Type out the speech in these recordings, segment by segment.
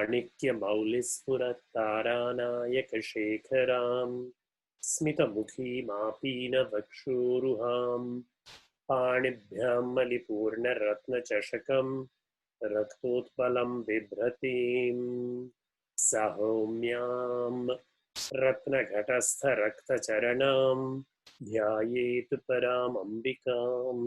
माणिक्यमौलिस्फुरत्तारानायकशेखरां स्मितमुखीमापीनवक्षोरुहां पाणिभ्यां मलिपूर्णरत्नचषकं रक्तोत्पलं बिभ्रतीं सौम्यां रत्नघटस्थरक्तचरणां ध्यायेत् परामम्बिकाम्।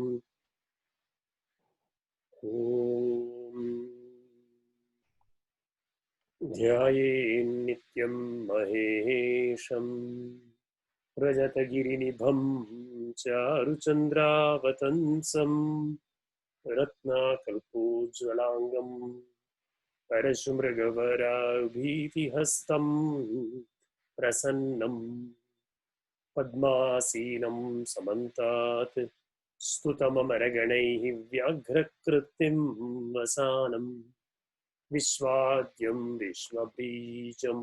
ध्यायेन्नित्यं महेशं रजतगिरिनिभं चारुचन्द्रावतंसं रत्नाकल्पोज्ज्वलाङ्गं परशुमृगवराभीतिहस्तं प्रसन्नं पद्मासीनं समन्तात् स्तुतममरगणैः व्याघ्रकृतिं वसानं विश्वाद्यं विश्वबीजं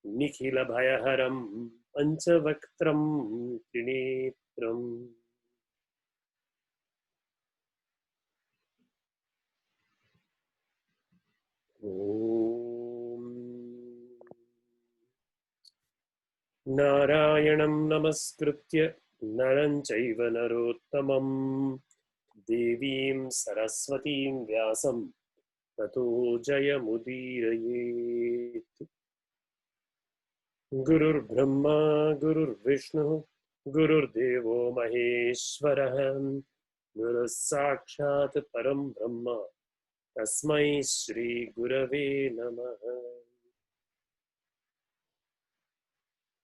निखिलभयहरं पञ्चवक्त्रं त्रिनेत्रम्। नारायणं नमस्कृत्य नरं चैव नरोत्तमं देवीं सरस्वतीं व्यासं ततो जयमुदीरयेत्। गुरुर्ब्रह्मा गुरुर्विष्णुः गुरुर्देवो महेश्वरः गुरुः साक्षात् परं ब्रह्म तस्मै श्री गुरवे नमः।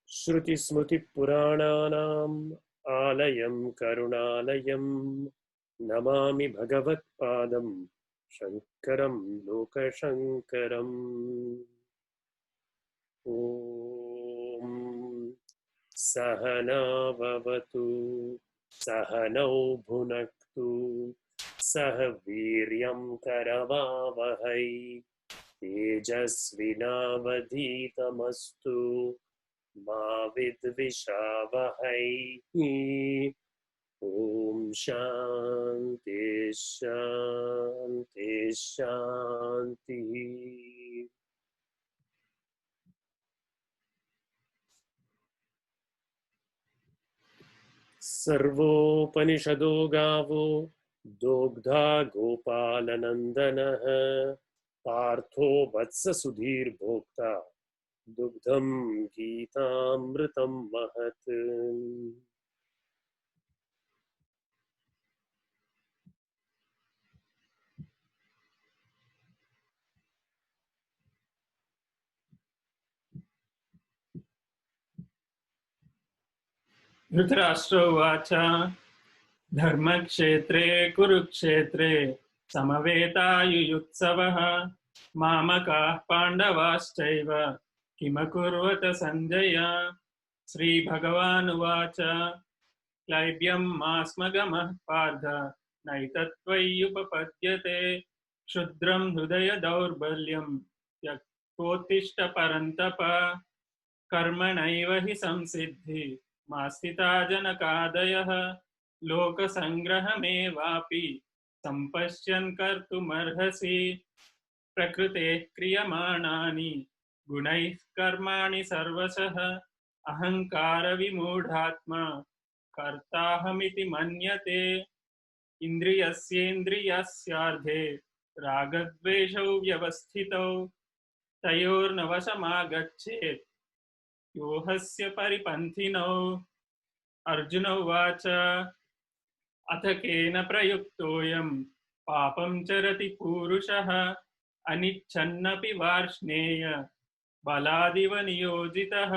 श्रुतिस्मृतिपुराणानाम् आलयं करुणालयं नमामि भगवत्पादं शङ्करं लोकशङ्करम्। ॐ सहना भवतु सहनौ भुनक्तु सह वीर्यं करवावहै तेजस्विनावधीतमस्तु मा विद्विषावहै। ॐ शान्ति शान्ति शान्तिः। सर्वोपनिषदो गावो दोग्धा गोपालनन्दनः पार्थो वत्ससुधीर्भोक्ता दुग्धं गीतामृतं महत्। धृतराष्ट्र उवाच धर्मक्षेत्रे कुरुक्षेत्रे समवेतायुयुत्सवः मामकाः पाण्डवाश्चैव किमकुर्वत सञ्जय। श्रीभगवानुवाच क्लैब्यं मास्मगमः पार्थ नैतत्त्वय्युपपद्यते क्षुद्रं हृदय दौर्बल्यं त्यक्तोत्तिष्ठ परन्तप कर्मणैव हि संसिद्धि मास्थिता जनकादयः लोकसङ्ग्रहमेवापि सम्पश्यन् कर्तुमर्हसि प्रकृतेः क्रियमाणानि गुणैः कर्माणि सर्वशः अहङ्कारविमूढात्मा कर्ताहमिति मन्यते इन्द्रियस्येन्द्रियस्यार्धे रागद्वेषौ व्यवस्थितौ तयोर्नवशमागच्छेत् योऽहस्य परिपन्थिनौ। अर्जुन उवाच अथ केन प्रयुक्तोऽयं पापं चरति पूरुषः अनिच्छन्नपि वार्ष्णेय बलादिव नियोजितः।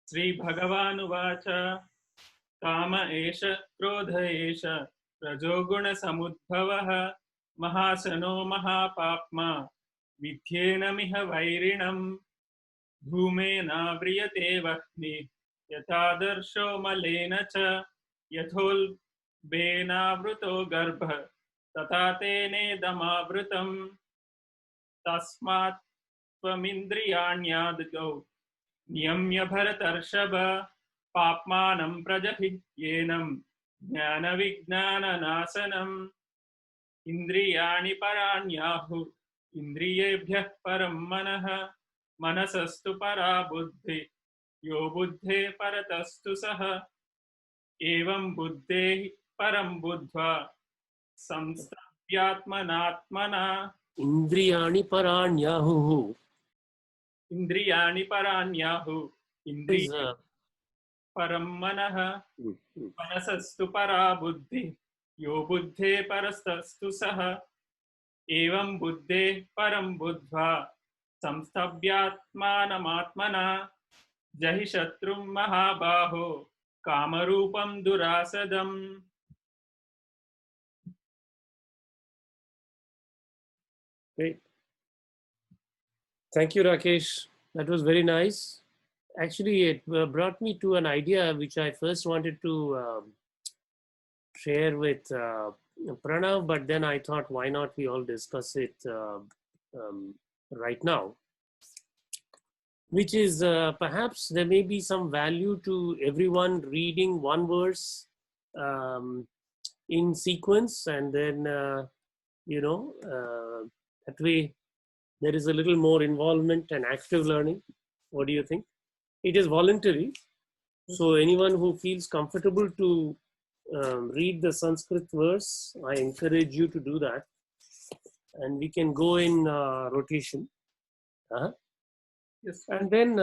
श्रीभगवानुवाच काम एष क्रोध एष रजोगुणसमुद्भवः महाशनो महापाप्मा विध्येनमिह वैरिणम् धूमेनाव्रियते वह्निः यथादर्शो मलेन च यथोल्बेनावृतो गर्भः तथा तेनेदमावृतम् तस्मात् त्वमिन्द्रियाण्यादौ नियम्य भरतर्षभ पाप्मानं प्रजहिह्येनं ज्ञानविज्ञाननाशनम् इन्द्रियाणि पराण्याहुः इन्द्रियेभ्यः परं मनः मनसस्तु परा बुद्धि यो बुद्धे परतस्तु सः एवं बुद्धेः परं बुद्ध्वा संस्तभ्यात्मनात्मना Indriyani paranyahu इन्द्रियाणि पराण्याहुः is इन्द्रिये परं मनः mm, mm. मनसस्तु परा बुद्धि यो बुद्धे परस्तस्तु सः एवं बुद्धे परं बुद्ध्वा संस्तभ्यात्मानमात्मना जहि शत्रुं महाबाहो कामरूपं दुरासदम्. Great. Thank you, Rakesh. That was very nice. Actually, it brought me to an idea which I first wanted to share with Pranav, but then I thought, why not we all discuss it right now? Which is perhaps there may be some value to everyone reading one verse in sequence, and then that way there is a little more involvement and active learning. What do you think? It is voluntary, so anyone who feels comfortable to read the Sanskrit verse, I encourage you to do that, and we can go in rotation. Yes. And then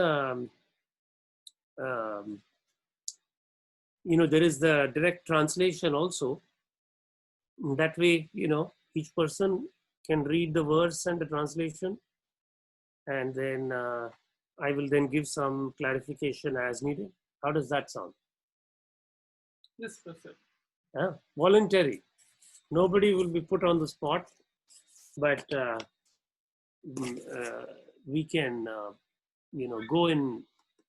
there is the direct translation also. That way, each person can read the verse and the translation, and then I will then give some clarification as needed. How does that sound? Yes, Professor. Voluntary. Nobody will be put on the spot, but we can, go in.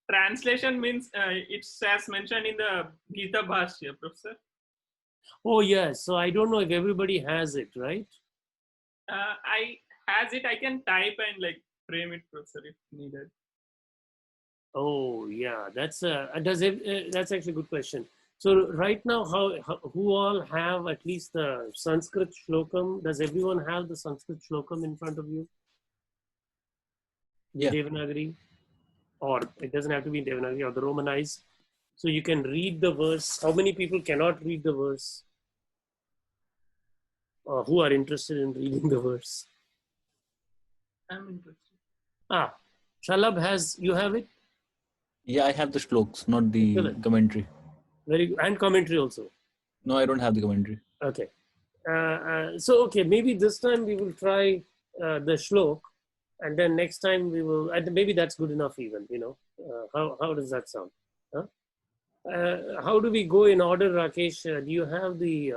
Translation means it's as mentioned in the Gita Bhashya, Professor. Oh yes, so I don't know if everybody has it, right? I has it. I can type and like frame it, Professor, if needed. Oh yeah, that's that's actually a good question. So right now, who all have at least the Sanskrit shlokam? Does everyone have the Sanskrit shlokam in front of you? The Devanagari, or it doesn't have to be in Devanagari, or the Romanized. So you can read the verse. How many people cannot read the verse? Who are interested in reading the verse? I'm interested. Shalabh has, you have it? Yeah, I have the shloks, not the Excellent. commentary. Very good. And commentary also. No, I don't have the commentary. Okay. So, okay, maybe this time we will try the shlok, and then next time we will, and maybe that's good enough even, how does that sound? Huh? How do we go in order, Rakesh? Do you have the...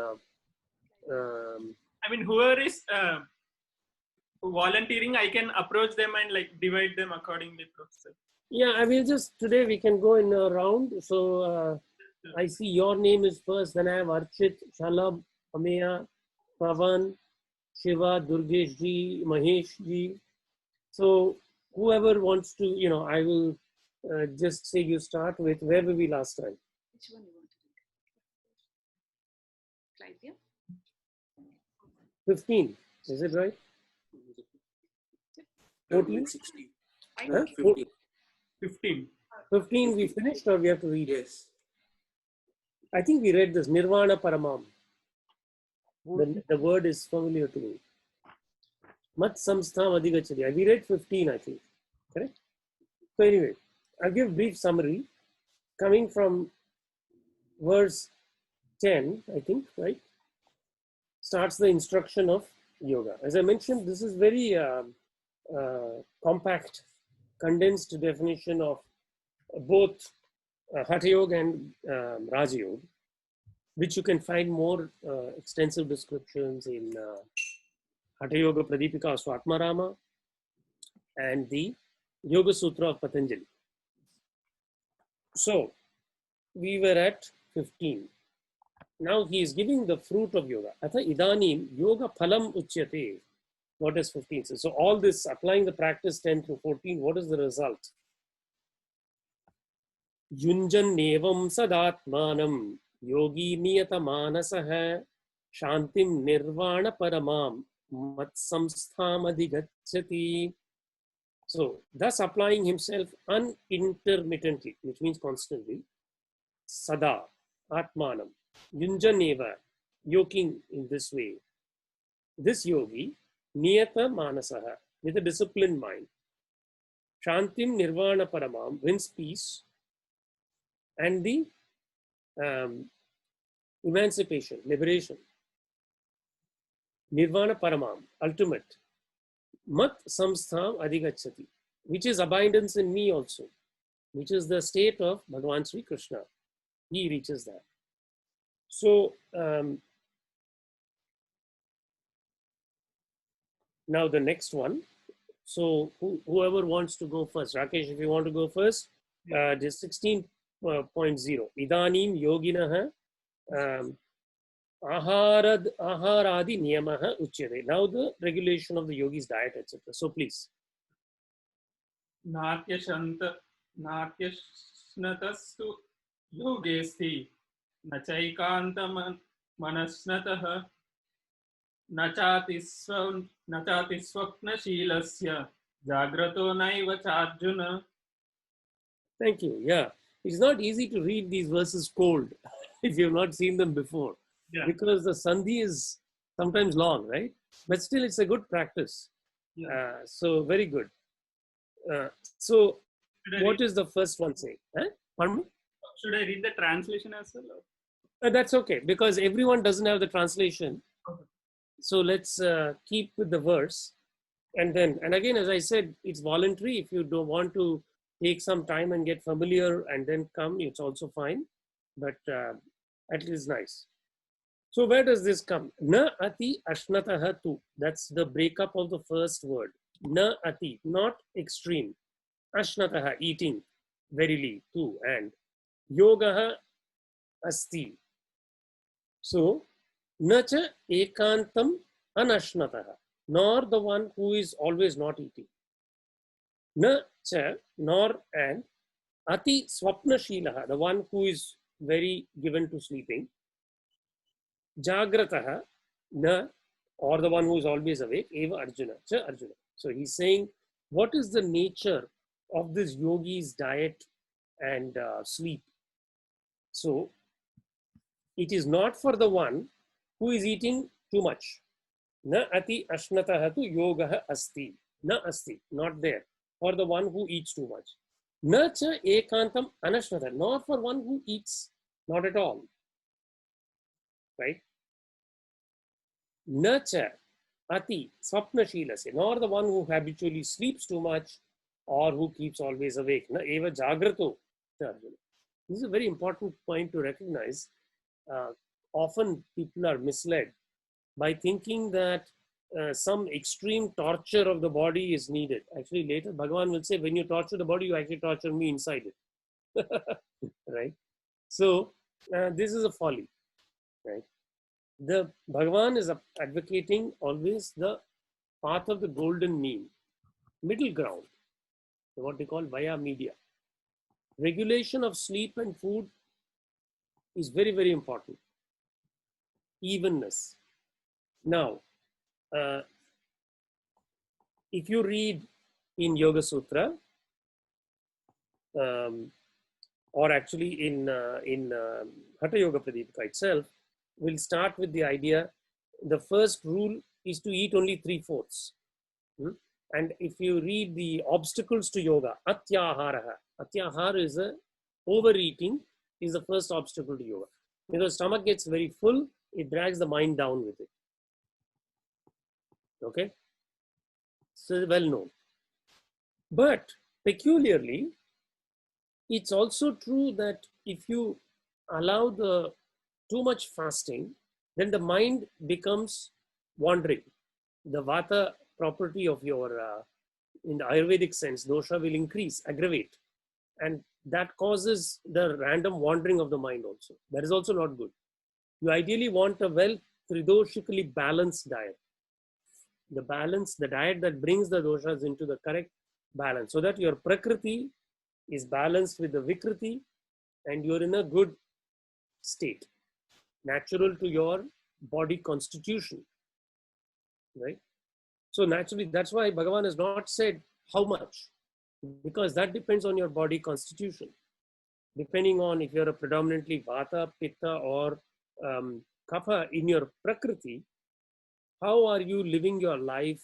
I mean, whoever is volunteering, I can approach them and like divide them accordingly, Professor. Yeah, I will just, today we can go in a round. So I see your name is first, then I have Archit, Shalabh, Ameya, Pavan, Shiva, Durgesh ji, Mahesh ji. So whoever wants to, I will just say you start with, where were we last time? Which one you want to read? Clive, 15, is it right? 14? 16. Huh? 15. 15. 15 we finished, or we have to read? Yes. I think we read this, Nirvana Paramam. The word is familiar to me. Mat Samstham Adhigachari. We read 15, I think. Correct? So anyway, I'll give a brief summary. Coming from verse 10, I think, right? Starts the instruction of yoga. As I mentioned, this is very compact, condensed definition of both Hatha Yoga and Raja Yoga, which you can find more extensive descriptions in Hatha Yoga Pradipika Swatmarama and the Yoga Sutra of Patanjali. So we were at 15. Now he is giving the fruit of yoga. Atha idanim yoga phalam uchyate. What does 15 say? So all this, applying the practice 10 through 14, what is the result? Yunjan nevam sadatmanam yogi niyata manasah shantim nirvana paramam Matsamstham adhigacchati. So, thus applying himself unintermittently, which means constantly, sada, atmanam, yunjaneva, yoking in this way. This yogi, niyata manasaha, with a disciplined mind, shantim nirvana paramam, wins peace and the emancipation, liberation. Nirvana paramam, ultimate. Mat samstham adhigacchati, which is abundance in me also, which is the state of Bhagavan Sri Krishna. He reaches that. So, now the next one. So, whoever wants to go first, Rakesh, if you want to go first, this 16.0. Idanim yoginaha aharadi niyamaha uchyate. Now the regulation of the yogi's diet, etc. So please. Natyashanta natyashnatastu yogesti nachaikantam manasnatah nachati swapnashilasya jagrato naiva charjuna. Thank you. Yeah, it's not easy to read these verses cold if you've not seen them before, because the sandhi is sometimes long, right? But still, it's a good practice. So very good. So, what is the first one saying? Pardon me? Should I read the translation as well? That's okay, because everyone doesn't have the translation. Okay. So let's keep with the verse, and again, as I said, it's voluntary. If you don't want to take some time and get familiar and then come, it's also fine. But at least nice. So where does this come? Na ati ashnataha tu. That's the breakup of the first word. Na ati, not extreme. Ashnataha, eating, verily, too, and yogaha asti. So, nacha ekantam anashnataha, nor the one who is always not eating. Na cha, nor and ati swapnashilaha, the one who is very given to sleeping. Jagrataha, na, or the one who is always awake. Eva Arjuna, cha Arjuna. So he's saying, what is the nature of this yogi's diet and sleep? So it is not for the one who is eating too much. Na ati ashnataha tu yogaha asti. Na asti, not there. For the one who eats too much. Na cha ekantam anashnata, not for one who eats not at all. Right? Na cha ati swapnashilasya, nor the one who habitually sleeps too much or who keeps always awake. Na eva jagrato. This is a very important point to recognize. Often people are misled by thinking that some extreme torture of the body is needed. Actually, later Bhagavan will say, when you torture the body, you actually torture me inside it. Right? So this is a folly. Right? The Bhagavan is advocating always the path of the golden mean, middle ground, what they call via media. Regulation of sleep and food is very, very important. Evenness. Now, if you read in Yoga Sutra, or actually in Hatha Yoga Pradipika itself, we'll start with the idea, the first rule is to eat only 3/4. And if you read the obstacles to yoga, atyaharaha, atyahara is overeating is the first obstacle to yoga. Because the stomach gets very full, it drags the mind down with it. Okay? So well known. But peculiarly, it's also true that if you allow too much fasting, then the mind becomes wandering. The vata property of your, in the Ayurvedic sense, dosha will increase, aggravate. And that causes the random wandering of the mind also. That is also not good. You ideally want a well tridoshically balanced diet. The diet that brings the doshas into the correct balance, so that your prakriti is balanced with the vikriti and you're in a good state, natural to your body constitution. right? So naturally, that's why Bhagavan has not said how much, because that depends on your body constitution. Depending on if you're a predominantly Vata, Pitta, or Kapha in your Prakriti, how are you living your life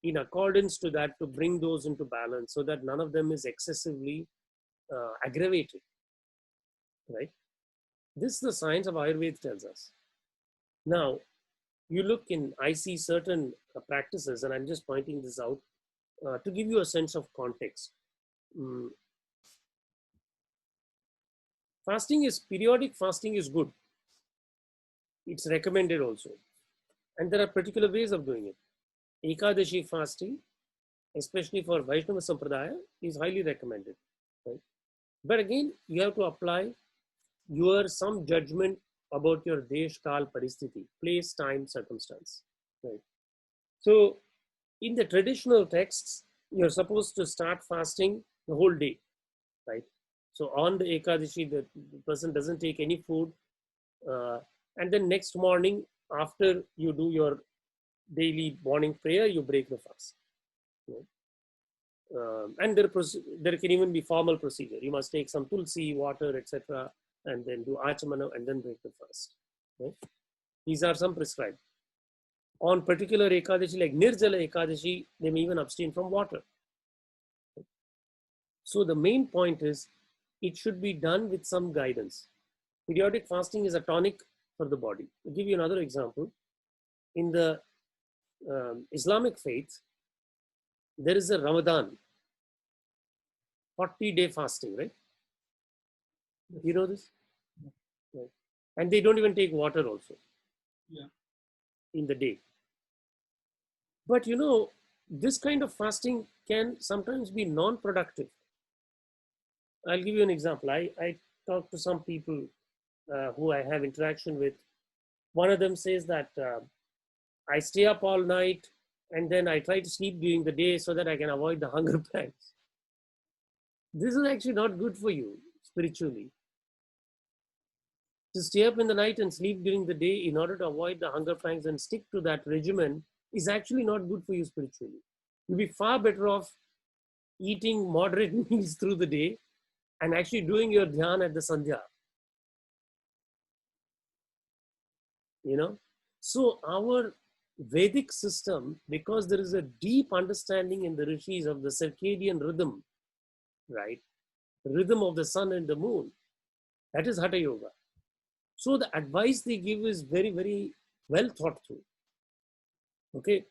in accordance to that to bring those into balance so that none of them is excessively aggravated, right? This is the science of Ayurveda tells us. Now, you look in, I see certain practices, and I'm just pointing this out to give you a sense of context. Periodic fasting is good. It's recommended also. And there are particular ways of doing it. Ekadashi fasting, especially for Vaishnava Sampradaya, is highly recommended. Right? But again, you have to apply some judgment about your desh, kal, paristhiti, place, time, circumstance. Right? So, in the traditional texts, you're supposed to start fasting the whole day, right? So on the Ekadashi, the person doesn't take any food, and then next morning, after you do your daily morning prayer, you break the fast. Right? And there can even be formal procedure. You must take some tulsi, water, etc., and then do achamana and then break the fast. Right? These are some prescribed. On particular Ekadashi, like Nirjala Ekadashi, they may even abstain from water. So the main point is, it should be done with some guidance. Periodic fasting is a tonic for the body. I'll give you another example. In the Islamic faith, there is a Ramadan, 40-day fasting, right? You know this? Right. And they don't even take water also. Yeah. In the day. But you know, this kind of fasting can sometimes be non-productive. I'll give you an example. I talk to some people who I have interaction with. One of them says that I stay up all night and then I try to sleep during the day so that I can avoid the hunger pangs. This is actually not good for you spiritually. To stay up in the night and sleep during the day in order to avoid the hunger pangs and stick to that regimen is actually not good for you spiritually. You'll be far better off eating moderate meals through the day and actually doing your dhyan at the sandhya. You know? So our Vedic system, because there is a deep understanding in the rishis of the circadian rhythm, right? The rhythm of the sun and the moon, that is Hatha Yoga. So the advice they give is very, very well thought through. Okay.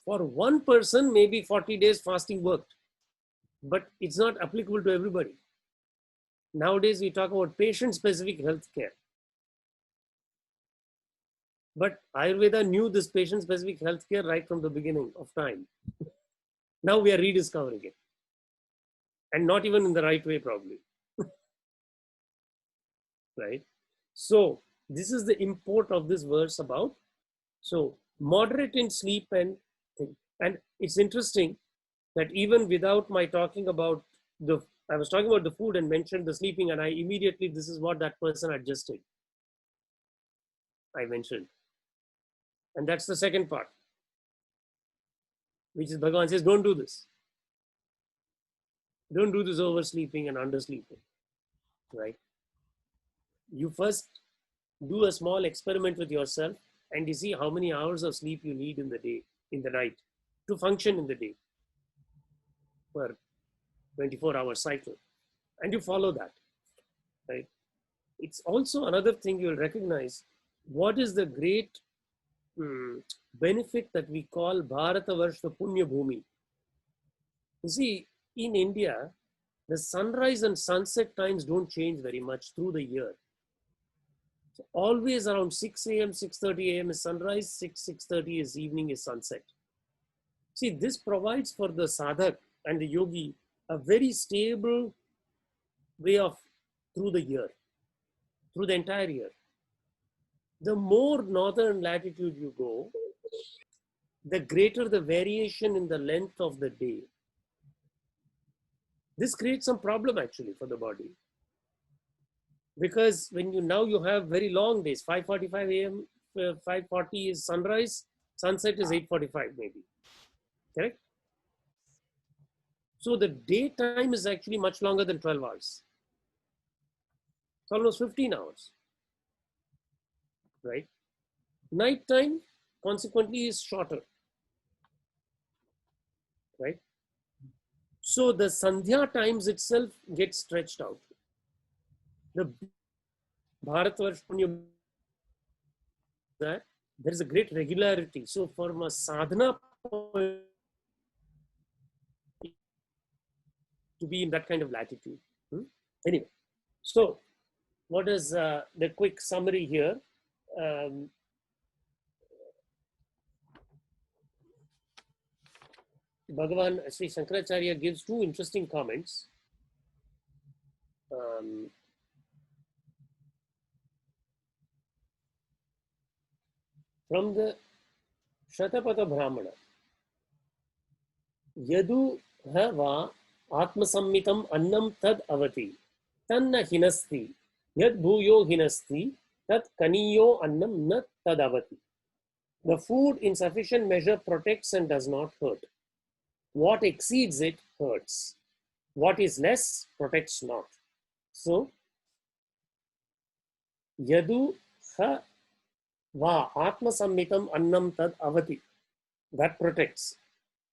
For one person, maybe 40 days fasting worked, but it's not applicable to everybody. Nowadays, we talk about patient-specific health care. But Ayurveda knew this patient-specific health care right from the beginning of time. Now we are rediscovering it. And not even in the right way, probably. Right? So, this is the import of this verse about. So, moderate in sleep and it's interesting that even without my talking about I was talking about the food and mentioned the sleeping, and I immediately, this is what that person adjusted. I mentioned. And that's the second part, which is Bhagavan says, don't do this. Don't do this oversleeping and undersleeping, right? You first do a small experiment with yourself and you see how many hours of sleep you need in the day, in the night, to function in the day per 24-hour cycle. And you follow that, right? It's also another thing you'll recognize. What is the great benefit that we call Bharatavarsha Punya Bhumi? You see, in India, the sunrise and sunset times don't change very much through the year. So always around 6 a.m., 6:30 a.m. is sunrise, 6:30 is evening is sunset. See, this provides for the sadhak and the yogi a very stable way of through the year, through the entire year. The more northern latitude you go, the greater the variation in the length of the day. This creates some problem actually for the body. Because when you have very long days, 5:45 a.m., 5:40 is sunrise, Sunset is 8:45 maybe, correct? So the daytime is actually much longer than 12 hours. It's almost 15 hours, right? Nighttime, consequently, is shorter, right? So the Sandhya times itself gets stretched out. The Bharatvarsh Punya, that there is a great regularity. So from a sadhana point, to be in that kind of latitude. Anyway, so what is the quick summary here? Bhagavan Sri Shankaracharya gives two interesting comments. From the Shatapatha Brahmana, Yadu va atmasammitam annam tad avati, tanna hinasti, yad bhuyo hinasti, tat kaniyo annam na tad avati. The food in sufficient measure protects and does not hurt. What exceeds it hurts. What is less protects not. So, yadu ha va atmasammitam annam tad avati, that protects.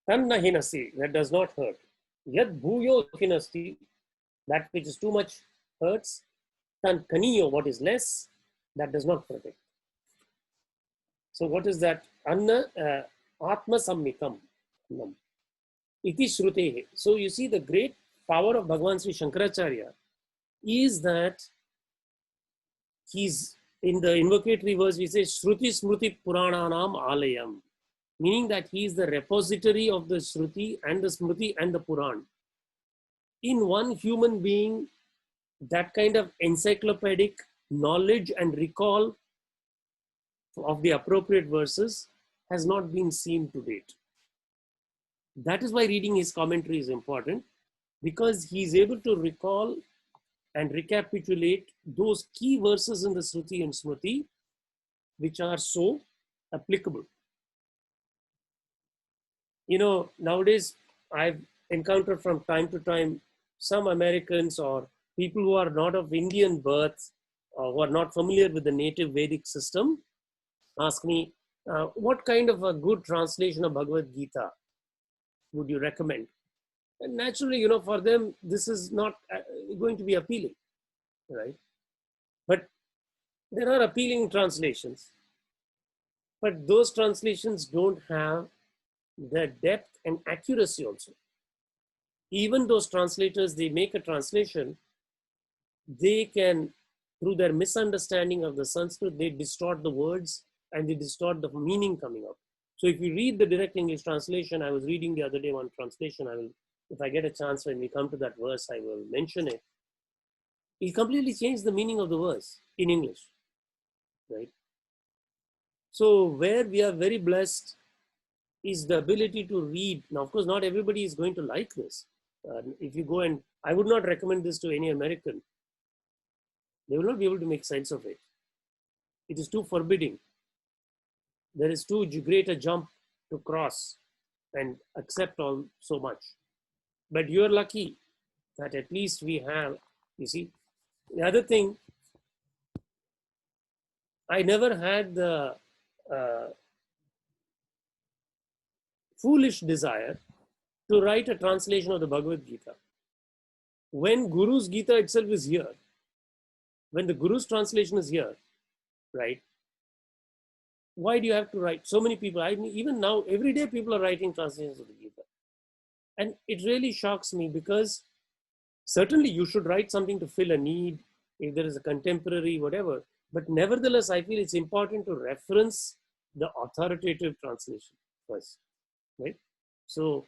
Tanna hinasti, that does not hurt. Yad bhuyo hinasti, that which is too much hurts. Tan kaniyo, what is less, that does not protect. So what is that? Anna atma sammitam. Iti shrutehe. So you see the great power of Bhagavan Sri Shankaracharya is that he's in the invocatory verse, we say Shruti Smriti Purananam Alayam, meaning that he is the repository of the Shruti and the Smriti and the Puran. In one human being, that kind of encyclopedic knowledge and recall of the appropriate verses has not been seen to date. That is why reading his commentary is important, because he is able to recall and recapitulate those key verses in the Shruti and Smriti which are so applicable. You know, nowadays I've encountered from time to time some Americans or people who are not of Indian birth or who are not familiar with the native Vedic system ask me, what kind of a good translation of Bhagavad Gita would you recommend? And naturally, you know, for them, this is not going to be appealing, right? But there are appealing translations, but those translations don't have the depth and accuracy also. Even those translators, they make a translation, they can, through their misunderstanding of the Sanskrit, they distort the words and they distort the meaning coming out. So if you read the direct English translation, I was reading the other day one translation, I will, if I get a chance when we come to that verse, I will mention it. It completely changed the meaning of the verse in English, right? So where we are very blessed is the ability to read. Now, of course, not everybody is going to like this. If you go and, I would not recommend this to any American. They will not be able to make sense of it. It is too forbidding. There is too great a jump to cross and accept all so much. But you're lucky that at least we have, you see. The other thing, I never had the foolish desire to write a translation of the Bhagavad Gita. When Guru's Gita itself is here, when the Guru's translation is here, right? Why do you have to write? So many people, I mean, even now, every day people are writing translations of the Gita. And it really shocks me because certainly you should write something to fill a need, if there is a contemporary, whatever. But nevertheless, I feel it's important to reference the authoritative translation first, right? So,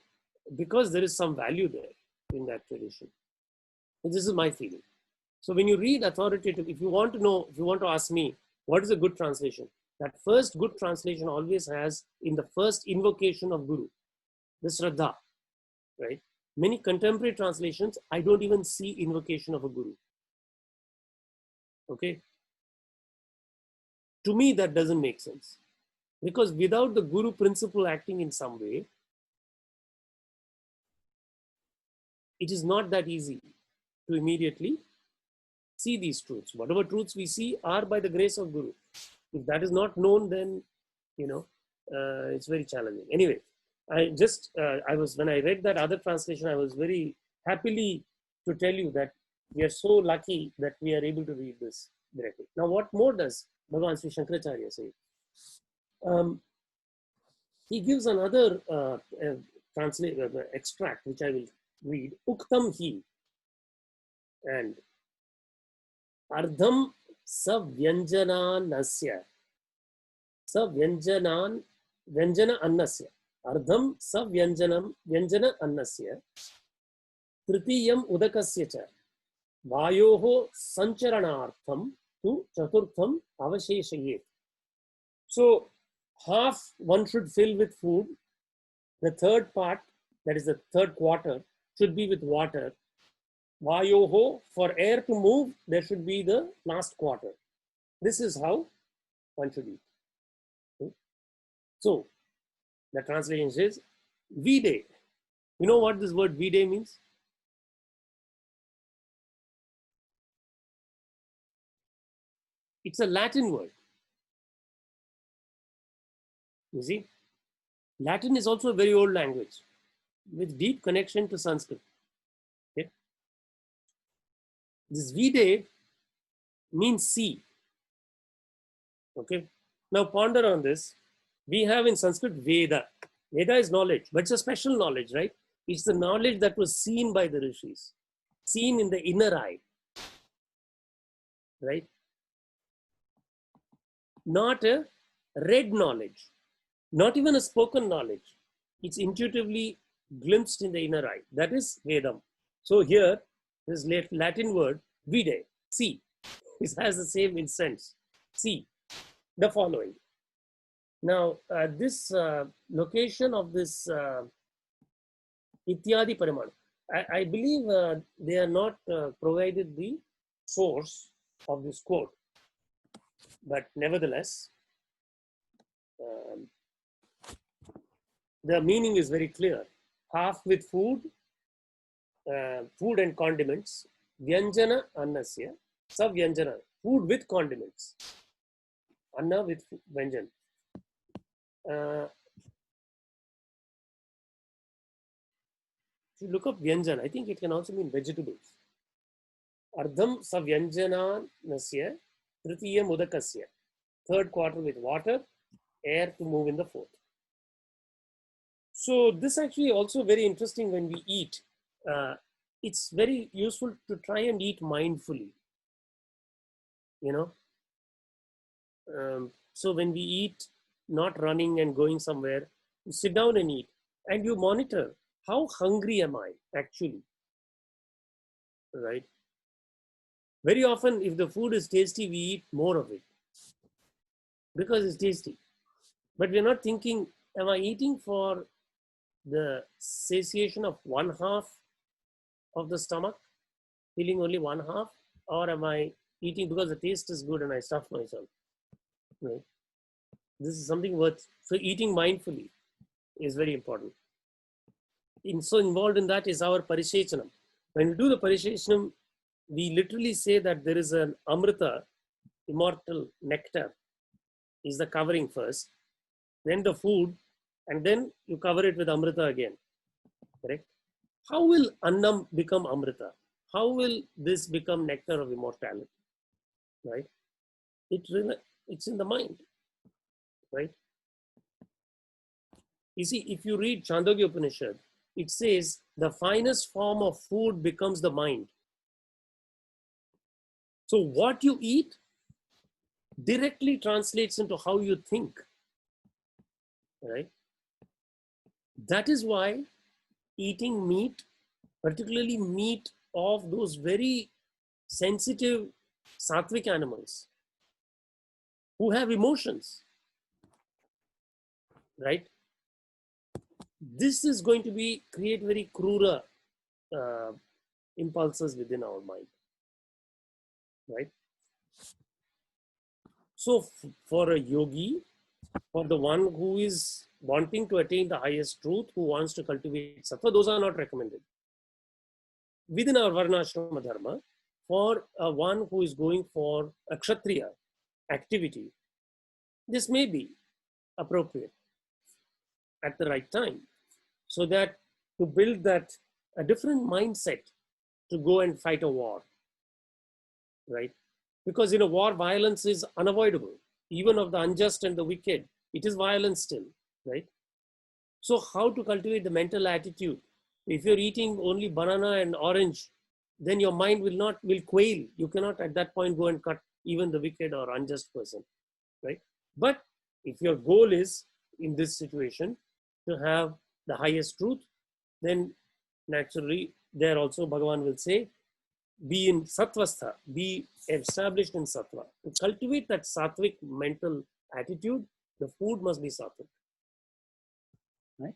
because there is some value there in that tradition. And this is my feeling. So when you read authoritative, if you want to know, if you want to ask me, what is a good translation? That first good translation always has in the first invocation of Guru, the Shraddha, right? Many contemporary translations, I don't even see invocation of a Guru. Okay? To me, that doesn't make sense. Because without the Guru principle acting in some way, it is not that easy to immediately see these truths. Whatever truths we see are by the grace of Guru. If that is not known, then, it's very challenging. Anyway, when I read that other translation, I was very happily to tell you that we are so lucky that we are able to read this directly. Now, what more does Bhagavan Sri Shankaracharya say? He gives another extract, which I will read. Uktam hi, and ardham savyanjananasya, vyanjana annasya, ardham vyanjana annasya, tritiyam udakasya cha, vayoho sancharanartham tu chaturtham avasheshayet. So, half one should fill with food. The third part, that is the third quarter, should be with water. Vayoho, for air to move, there should be the last quarter. This is how one should eat. So, the translation says, Vide. You know what this word Vide means? It's a Latin word. You see, Latin is also a very old language with deep connection to Sanskrit. Okay? This Vide means sea. Okay. Now ponder on this. We have in Sanskrit Veda. Veda is knowledge, but it's a special knowledge, right? It's the knowledge that was seen by the rishis, seen in the inner eye, right? Not a read knowledge. Not even a spoken knowledge. It's intuitively glimpsed in the inner eye. That is Vedam. So here, this Latin word, vide, see. It has the same sense. See, the following. Now, this location of this Ityadi Paramana, I believe they are not provided the source of this quote. But nevertheless, the meaning is very clear. Half with food, food and condiments, vyanjana annasya, savyanjana, food with condiments, anna with vyanjan. If you look up vyanjan, I think it can also mean vegetables. Ardham savyanjana nasya, tritiyam udakasya, third quarter with water, air to move in the fourth. So this actually also very interesting when we eat. It's very useful to try and eat mindfully, So when we eat, not running and going somewhere, you sit down and eat and you monitor how hungry am I actually, right? Very often if the food is tasty, we eat more of it because it's tasty. But we're not thinking, am I eating for the satiation of one half of the stomach, feeling only one half, or am I eating because the taste is good and I stuff myself? Right? This is something worth. So eating mindfully is very important. So involved in that is our parishechanam. When we do the parishechanam, we literally say that there is an amrita, immortal nectar, is the covering first, then the food, and then you cover it with amrita again. Correct? How will annam become amrita? How will this become nectar of immortality? Right? It's in the mind. Right? You see, if you read Chandogya Upanishad, it says the finest form of food becomes the mind. So what you eat directly translates into how you think. Right? That is why eating meat, particularly meat of those very sensitive sattvic animals who have emotions, right? This is going to create very krura impulses within our mind, right? So for a yogi, For the one who is wanting to attain the highest truth, who wants to cultivate sattva, those are not recommended. Within our varnashrama dharma, for one who is going for a kshatriya activity, this may be appropriate at the right time, so that to build that a different mindset to go and fight a war, right? Because in a war, violence is unavoidable, even of the unjust and the wicked. It is violence still, right? So how to cultivate the mental attitude? If you're eating only banana and orange, then your mind will quail. You cannot at that point go and cut even the wicked or unjust person, right? But if your goal is in this situation to have the highest truth, then naturally there also Bhagavan will say, be in sattvastha, be established in sattva. To cultivate that sattvic mental attitude, the food must be sattvic. Right?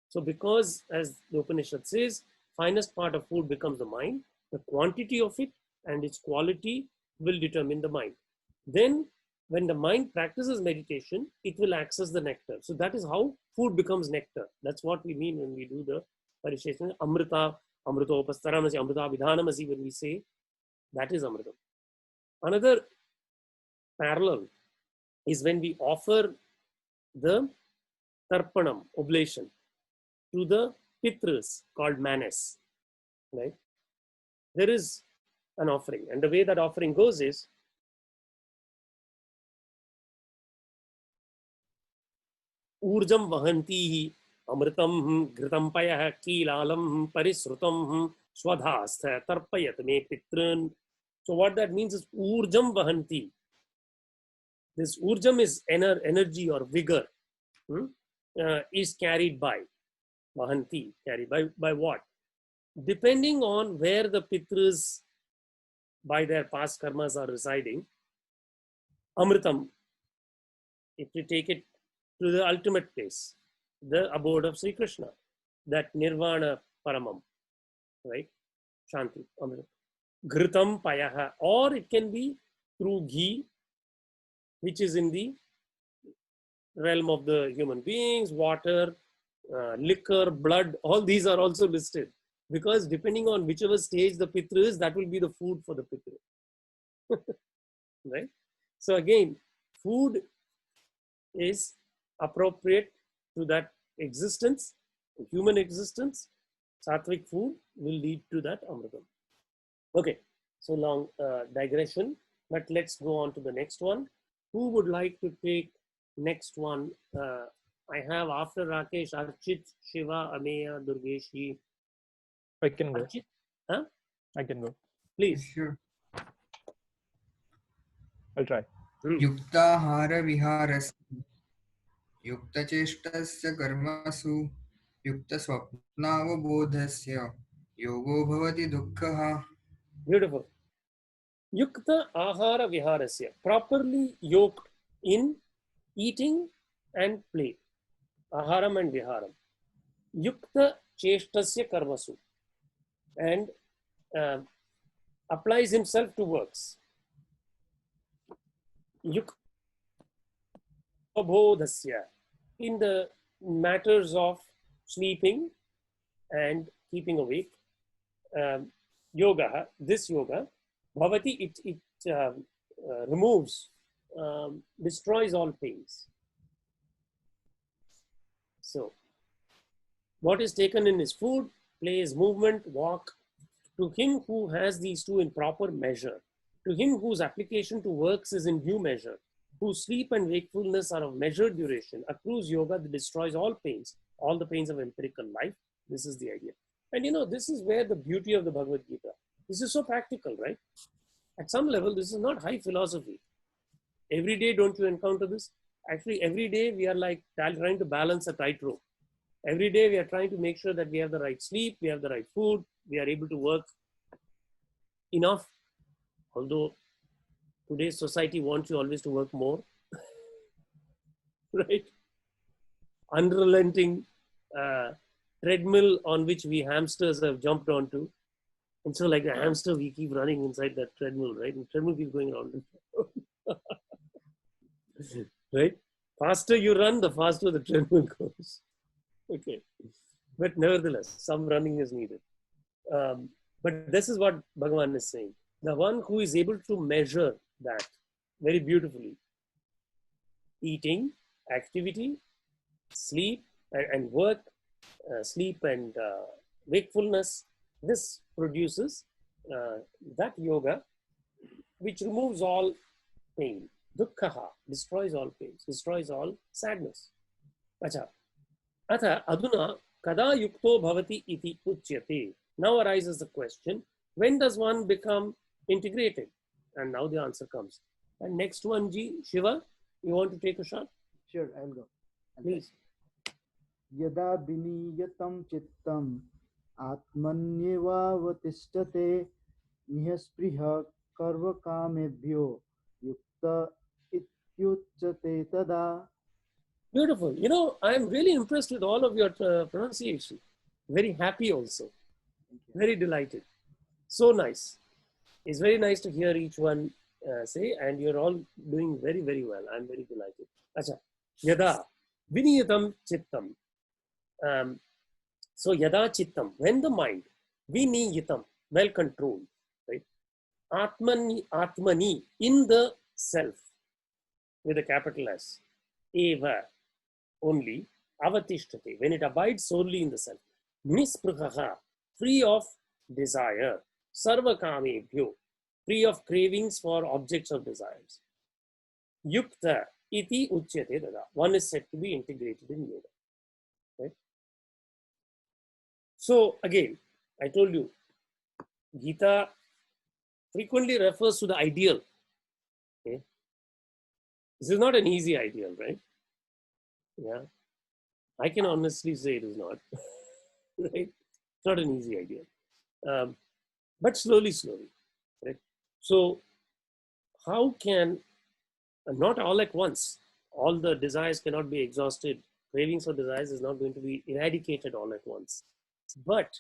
So because, as the Upanishad says, finest part of food becomes the mind, the quantity of it and its quality will determine the mind. Then when the mind practices meditation, it will access the nectar. So that is how food becomes nectar. That's what we mean when we do the parisheshana. Amrita, amritopastaramasi, amrita vidhanamasi, when we say, that is amritam. Another parallel is when we offer the tarpanam, oblation, to the pitras called manas, right? There is an offering, and the way that offering goes is, ऊर्जं वहन्ति अमृतं घृतं पयः कीलालं परिश्रुतं स्वधास्थ तर्पयत मे पितॄन्. So what that means is ऊर्जं वहन्ति. This ऊर्जम is energy or vigor, is carried by vahanti, carried by what? Depending on where the pitras by their past karmas are residing, amritam, if you take it to the ultimate place, the abode of Sri Krishna, that nirvana paramam, right? Shanti, amritam. Ghritam payaha, or it can be through ghee, which is in the realm of the human beings, water, liquor, blood, all these are also listed. Because depending on whichever stage the pitra is, that will be the food for the pitra. Right? So again, food is appropriate to that existence, human existence. Sattvic food will lead to that amritam. Okay, so long digression, but let's go on to the next one. Who would like to take next one? I have after Rakesh, Archit, Shiva, Ameya, Durgeshi. I can go. Archit? Huh? I can go. Please. Sure. I'll try. युक्ताहार विहारस्य युक्तचेष्टस्य कर्मसु युक्तस्वप्नावबोधस्य योगो भवति दुःखः. Beautiful. Yukta ahara viharasya, properly yoked in eating and play. Aharam and viharam. Yukta cheshtasya karmasu, and applies himself to works. Yukta bodhasya, in the matters of sleeping and keeping awake. Yoga, this yoga, bhavati, it removes, destroys all pains. So, what is taken in is food, plays, movement, walk. To him who has these two in proper measure, to him whose application to works is in due measure, whose sleep and wakefulness are of measured duration, accrues yoga that destroys all pains, all the pains of empirical life. This is the idea. And you know, this is where the beauty of the Bhagavad Gita. This is so practical, right? At some level, this is not high philosophy. Every day, don't you encounter this? Actually, every day we are like trying to balance a tightrope. Every day we are trying to make sure that we have the right sleep, we have the right food, we are able to work enough. Although today's society wants you always to work more, right? Unrelenting treadmill on which we hamsters have jumped onto. And so like a hamster, we keep running inside that treadmill, right? And the treadmill keeps going around. Right? Faster you run, the faster the treadmill goes. Okay. But nevertheless, some running is needed. But this is what Bhagavan is saying. The one who is able to measure that very beautifully. Eating, activity, sleep and work, sleep and wakefulness. This produces that yoga which removes all pain. Dukkha destroys all pains, destroys all sadness. Acha. Atha aduna kada yukto bhavati iti uchyate. Now arises the question, when does one become integrated? And now the answer comes. And next one, G, Shiva, you want to take a shot? Sure, I'll go. Please. Yada viniyatam chittam atmanyevavatiष्ठते निःस्पृहः सर्वकामेभ्यो yukta ityuchyate tada. Beautiful. You know, I'm really impressed with all of your pronunciation. Very happy also. Very delighted. So nice. It's very nice to hear each one say, and you're all doing very, very well. I'm very delighted. Acha. Yada viniyatam chittam. So yada chittam, when the mind, viniyatam, well controlled, right? Atmani, in the self, with a capital S, eva, only, avatishtati, when it abides solely in the self, nisprakaha, free of desire, sarvakamebhyo, free of cravings for objects of desires, yukta iti uchyate dada, one is said to be integrated in yoga. Right? So again, I told you, Gita frequently refers to the ideal. Okay? This is not an easy ideal, right? Yeah, I can honestly say it is not. Right? It's not an easy ideal, but slowly, right? So, how can not all at once? All the desires cannot be exhausted. Cravings for desires is not going to be eradicated all at once. But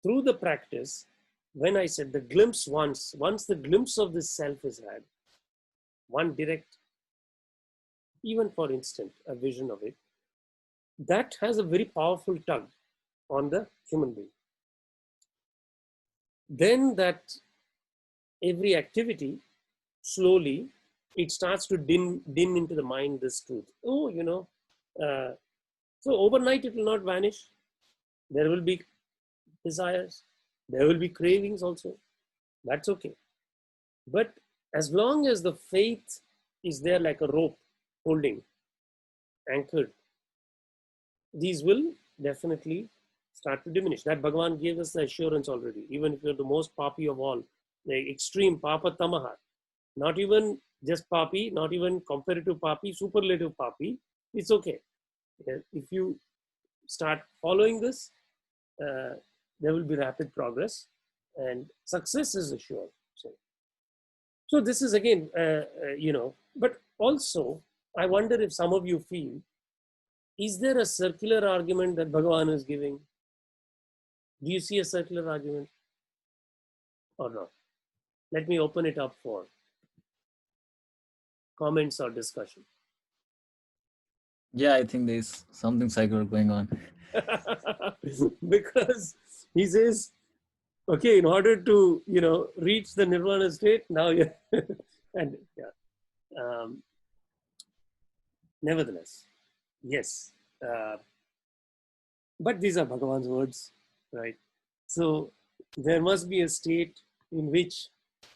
through the practice, when I said the glimpse once the glimpse of this self is had, one direct, even for instant, a vision of it, that has a very powerful tug on the human being. Then that every activity, slowly, it starts to dim into the mind this truth. Oh, you know, so overnight it will not vanish. There will be desires. There will be cravings also. That's okay. But as long as the faith is there like a rope holding, anchored, these will definitely start to diminish. That Bhagavan gave us the assurance already. Even if you're the most papi of all, the extreme papa tamaha, not even just papi, not even comparative papi, superlative papi, it's okay. If you start following this, there will be rapid progress and success is assured. So this is again, you know, but also I wonder if some of you feel, is there a circular argument that Bhagavan is giving? Do you see a circular argument or not? Let me open it up for comments or discussion. Yeah, I think there's something cycle going on. Because he says, okay, in order to, you know, reach the nirvana state, now you and yeah. Nevertheless, yes. But these are Bhagavan's words, right? So there must be a state in which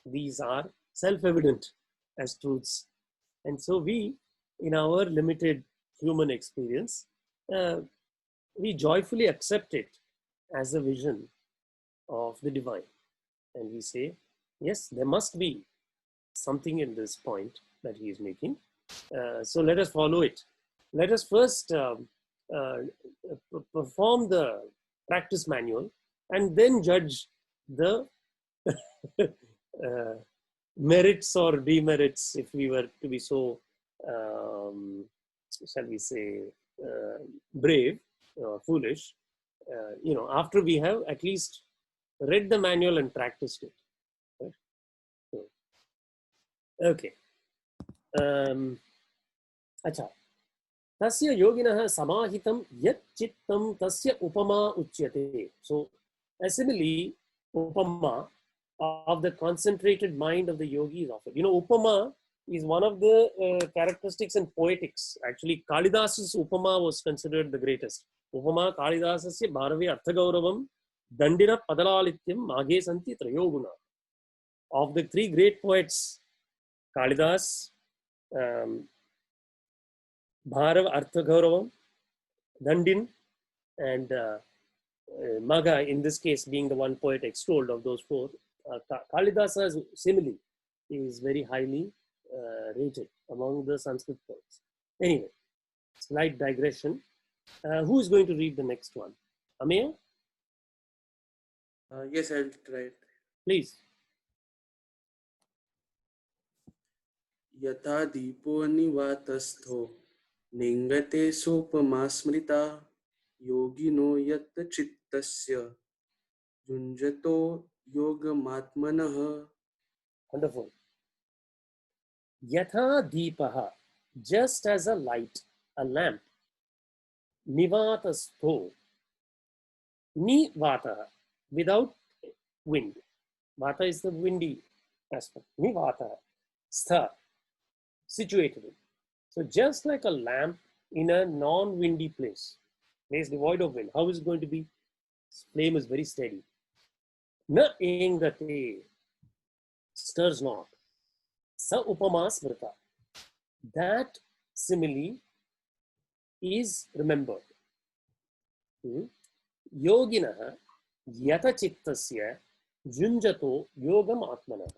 these are self-evident as truths. And so we, in our limited human experience, we joyfully accept it as a vision of the divine. And we say, yes, there must be something in this point that he is making. So let us follow it. Let us first perform the practice manual and then judge the merits or demerits, if we were to be so, shall we say, brave or foolish, you know, after we have at least read the manual and practiced it. Right? So, okay. Acha. Tasya yoginah samahitam yat chittam tasya upama uchyate. So, a simile, upama, of the concentrated mind of the yogi is offered. You know, upama is one of the characteristics in poetics. Actually, Kalidas's upama was considered the greatest. Upama Kalidasasya bharave arthagauravam dandira padalalityam maghe santi trayoguna. Of the three great poets, Kalidas, Bharav Arthagauravam, Dandin, and Magha, in this case being the one poet extolled of those four. Kalidasa's simile is very highly rated among the Sanskrit poets. Anyway, slight digression. Who is going to read the next one? Ameya? Yes, I'll try it. Please. यथा दीपो निवातस्थो निंगते सोपमा स्मृता योगिनो यत् चित्तस्य युञ्जतो योगमात्मनः. Wonderful. Yatha deepaha, just as a light, a lamp. Nivatastho, nivataha, without wind. Vata is the windy aspect. Nivataha, stha, situated. So just like a lamp in a non-windy place devoid of wind, how is it going to be? Flame is very steady. Na engate, stirs not. Sa upama smrita. That simile is remembered. Yoginaha yata chittasya junjato yogam atmanaha.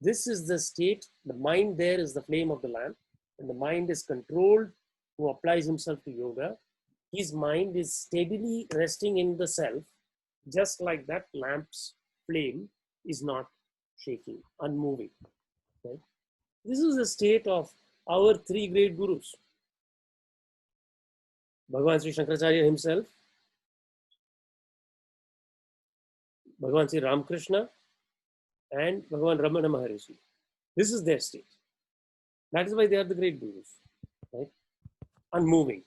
This is the state, the mind there is the flame of the lamp, and the mind is controlled who applies himself to yoga. His mind is steadily resting in the self, just like that lamp's flame is not shaking, unmoving. Right? This is the state of our three great gurus. Bhagavan Sri Shankaracharya himself, Bhagavan Sri Ramakrishna, and Bhagavan Ramana Maharishi. This is their state. That is why they are the great gurus, right? Unmoving.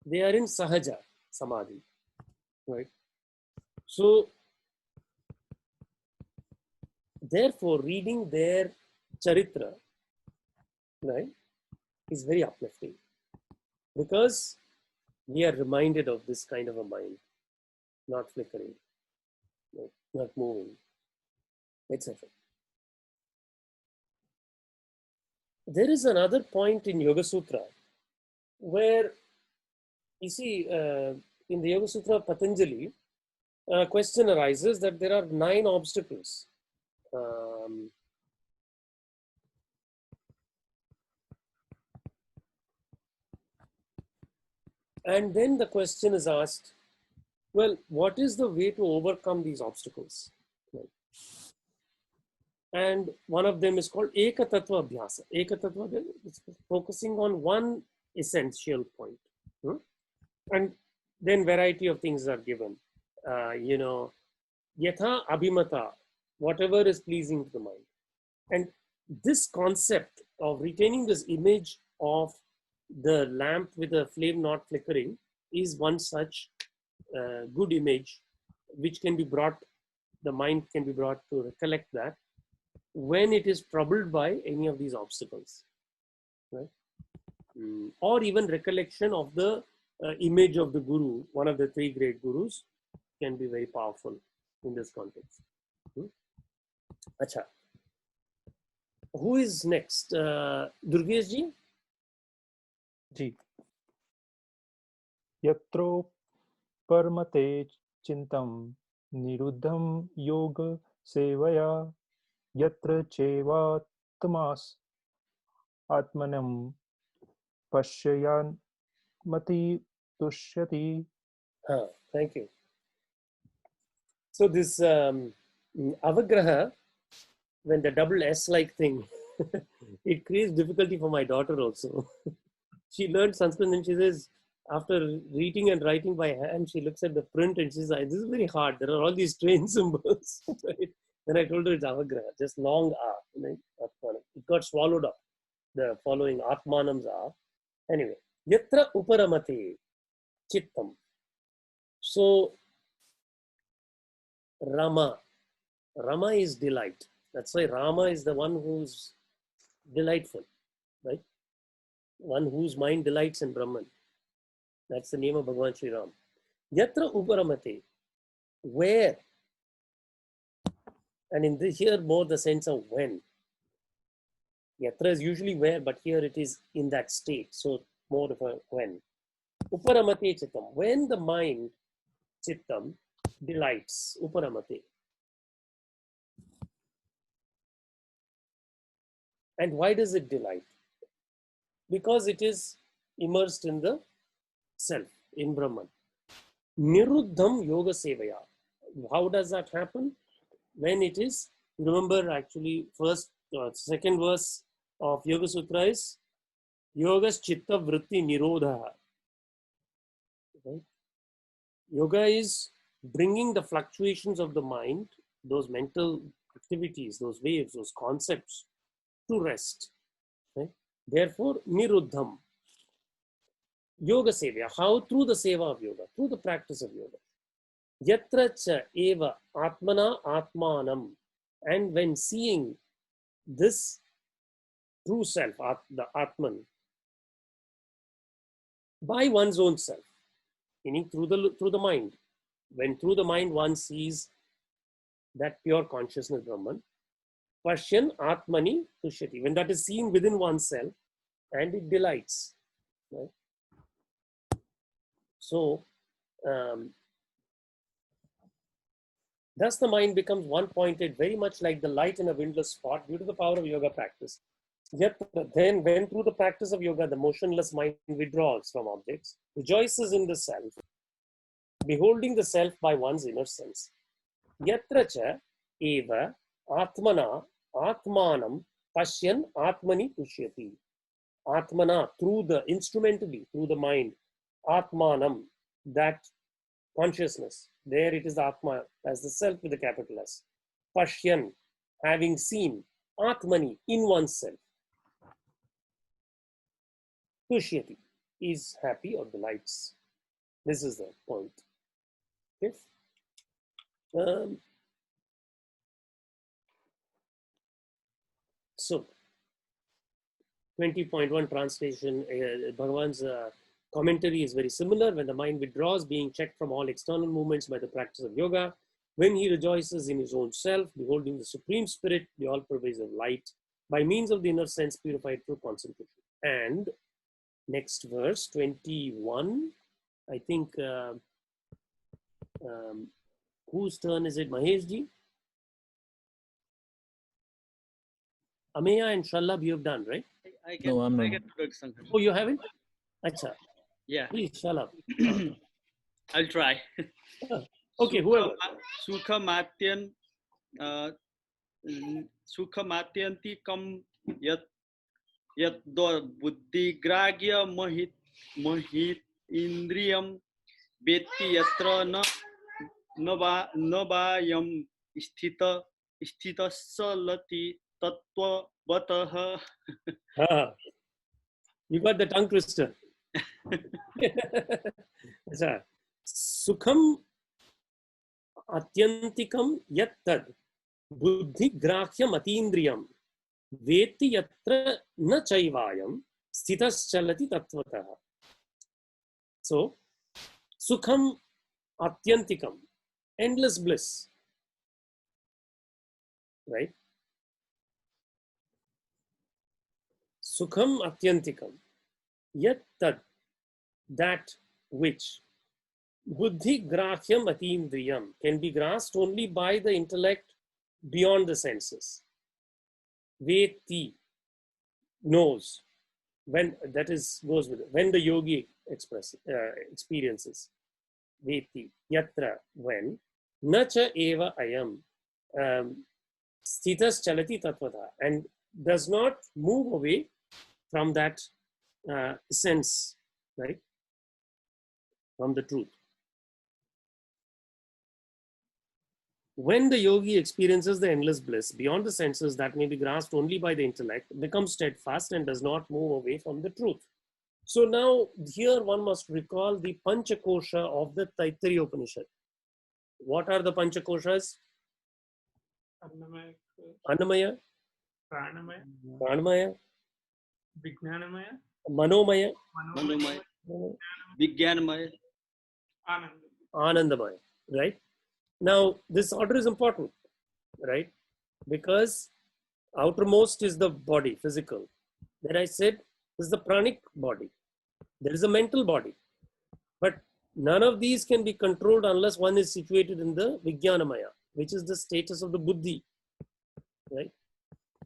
They are in sahaja samadhi, right? So, therefore, reading their charitra, right, is very uplifting because we are reminded of this kind of a mind, not flickering, right, not moving, etc. There is another point in Yoga Sutra where, you see, in the Yoga Sutra of Patanjali, a question arises that there are 9 obstacles. And then the question is asked, well, what is the way to overcome these obstacles? Right. And one of them is called Eka Tattva Abhyasa. Eka Tattva is focusing on one essential point. And then variety of things are given. Yatha Abhimata, whatever is pleasing to the mind. And this concept of retaining this image of the lamp with the flame not flickering is one such good image which can be brought, the mind can be brought to recollect that when it is troubled by any of these obstacles, right? Or even recollection of the image of the guru, one of the 3 great gurus, can be very powerful in this context. Acha. Who is next? Durgesh ji? Ji. Yatro parmate chintam niruddham yoga sevaya yatra chevatmas atmanam pashyan mati tushyati. Thank you. So this avagraha, when the double S-like thing, it creates difficulty for my daughter also. She learned Sanskrit and she says, after reading and writing by hand, she looks at the print and she says, this is very hard. There are all these strange symbols. Right? Then I told her it's avagraha, just long A. Right? It got swallowed up. the following Atmanams are. Anyway, Yatra Uparamate Chittam. So, Rama is delight. That's why Rama is the one who's delightful, right? One whose mind delights in Brahman. That's the name of Bhagavan Sri Ram. Yatra Uparamate, where, and in this here more the sense of when. Yatra is usually where, but here it is in that state. So more of a when. Uparamate Chittam, when the mind, Chittam, delights. Uparamate. And why does it delight? Because it is immersed in the self, in Brahman. Niruddham Yoga Sevaya. How does that happen? When it is, remember actually second verse of Yoga Sutra is Yogas Chitta Vritti Nirodha. Right? Yoga is bringing the fluctuations of the mind, those mental activities, those waves, those concepts to rest. Right? Therefore, Niruddham. Yoga Sevya. How? Through the seva of yoga, through the practice of yoga. Yatra cha eva atmana atmanam. And when seeing this true self, the Atman, by one's own self, meaning through the mind. When through the mind one sees that pure consciousness Brahman, Pashyan Atmani Tushyati. When that is seen within oneself and it delights. Right? So, thus the mind becomes one-pointed, very much like the light in a windless spot due to the power of yoga practice. Yet then when through the practice of yoga, the motionless mind withdraws from objects, rejoices in the self, beholding the self by one's inner sense. Yatra cha eva atmana atmanam pashyan atmani tushyati. Atmana, instrumentally, through the mind, atmanam, that consciousness. There it is Atma as the self with a capital S. Pashyan, having seen, Atmani, in oneself. Tushyati, is happy or delights. This is the point. Okay. So, 20.1 translation, Bhagavan's commentary is very similar. When the mind withdraws, being checked from all external movements by the practice of yoga, when he rejoices in his own self, beholding the Supreme Spirit, the all-pervasive light, by means of the inner sense purified through concentration. And next verse, 21, I think, whose turn is it? Maheshji? Ameya and Shalabh, you have done, right? I can, No, I'm I not. can do it. Oh, you haven't? Acha. Yeah, Please, Shalabh. I'll try. Okay, whoever. Sukhamatyan Sukhamatyantikam yat buddhigragya mahit indriyam beti yatra navayam sthitassalati tattva vatah. You got the tongue twister. Sukham atyantikam yat tad buddhi grahyam atindriyam veti yatra na chaivayam sthitas chalati tattvatah. So, sukham atyantikam, endless bliss, right? Sukham atyantikam yat tad, that which buddhi grahyam atindriyam, can be grasped only by the intellect beyond the senses. Veti, knows, when that is goes with it, when the yogi experiences. Veti, yatra, when, nacha eva ayam, sthitas chalati tattvata, and does not move away from that sense, right? From the truth. When the yogi experiences the endless bliss beyond the senses that may be grasped only by the intellect, becomes steadfast and does not move away from the truth. So now here one must recall the Panchakosha of the Taittiriya Upanishad. What are the Panchakoshas? Annamaya, Annamaya, Pranamaya, Pranamaya, Vijnanamaya, Manomaya, Manomaya, Vijnanamaya. Anandamaya, right? Now, this order is important, right? Because outermost is the body, physical. Then I said, this is the pranic body. There is a mental body. But none of these can be controlled unless one is situated in the Vijnanamaya, which is the status of the Buddhi, right?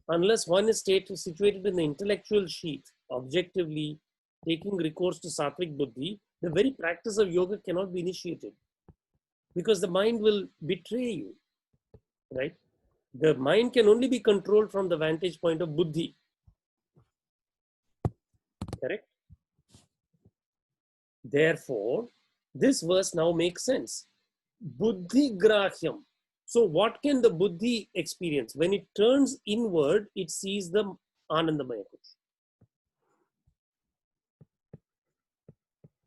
Unless one is situated in the intellectual sheath, objectively taking recourse to Sattvic Buddhi, the very practice of yoga cannot be initiated because the mind will betray you, right? The mind can only be controlled from the vantage point of Buddhi, correct? Therefore, this verse now makes sense. Buddhi grahyam. So what can the Buddhi experience? When it turns inward, it sees the Anandamaya Kosha.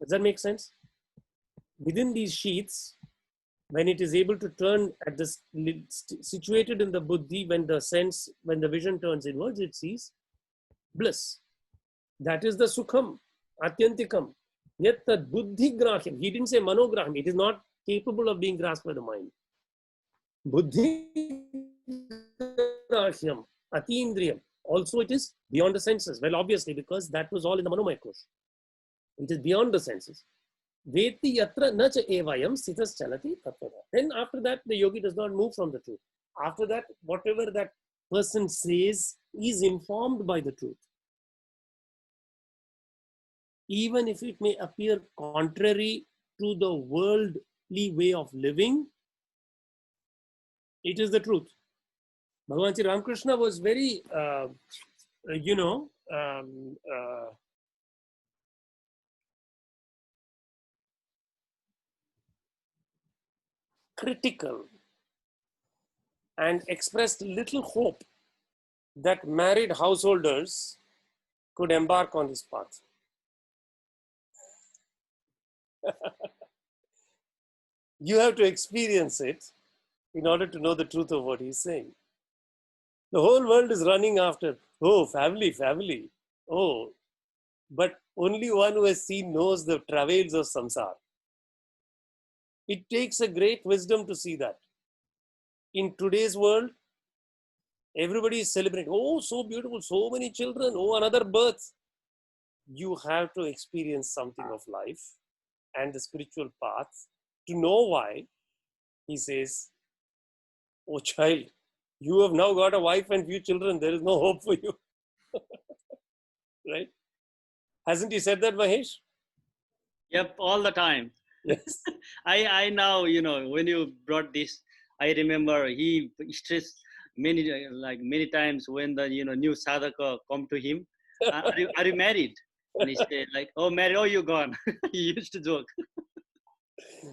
Does that make sense? Within these sheaths, when it is able to turn at this, situated in the Buddhi, when the vision turns inwards, it sees bliss. That is the Sukham, Atyantikam. Yet the Buddhi grahyam, he didn't say Manograhyam, it is not capable of being grasped by the mind. Buddhi grahyam, Atindriyam. Also it is beyond the senses. Well, obviously, because that was all in the Manomaya Kosha. It is beyond the senses. Veti yatra nacha evayam sitas chalati tatvada. Then after that, the yogi does not move from the truth. After that, whatever that person says is informed by the truth. Even if it may appear contrary to the worldly way of living, it is the truth. Bhagavan Sri Ramakrishna was very, critical and expressed little hope that married householders could embark on this path. You have to experience it in order to know the truth of what he's saying. The whole world is running after, oh, family, family. Oh, but only one who has seen knows the travails of samsara. It takes a great wisdom to see that. In today's world, everybody is celebrating, oh, so beautiful, so many children, oh, another birth. You have to experience something of life and the spiritual path to know why he says, oh child, you have now got a wife and few children, there is no hope for you. Right? Hasn't he said that, Mahesh? Yep, all the time. Yes. I now, when you brought this, I remember he stressed many times when the new sadhaka come to him. Are you married? And he said like, oh, married, oh, you gone. He used to joke.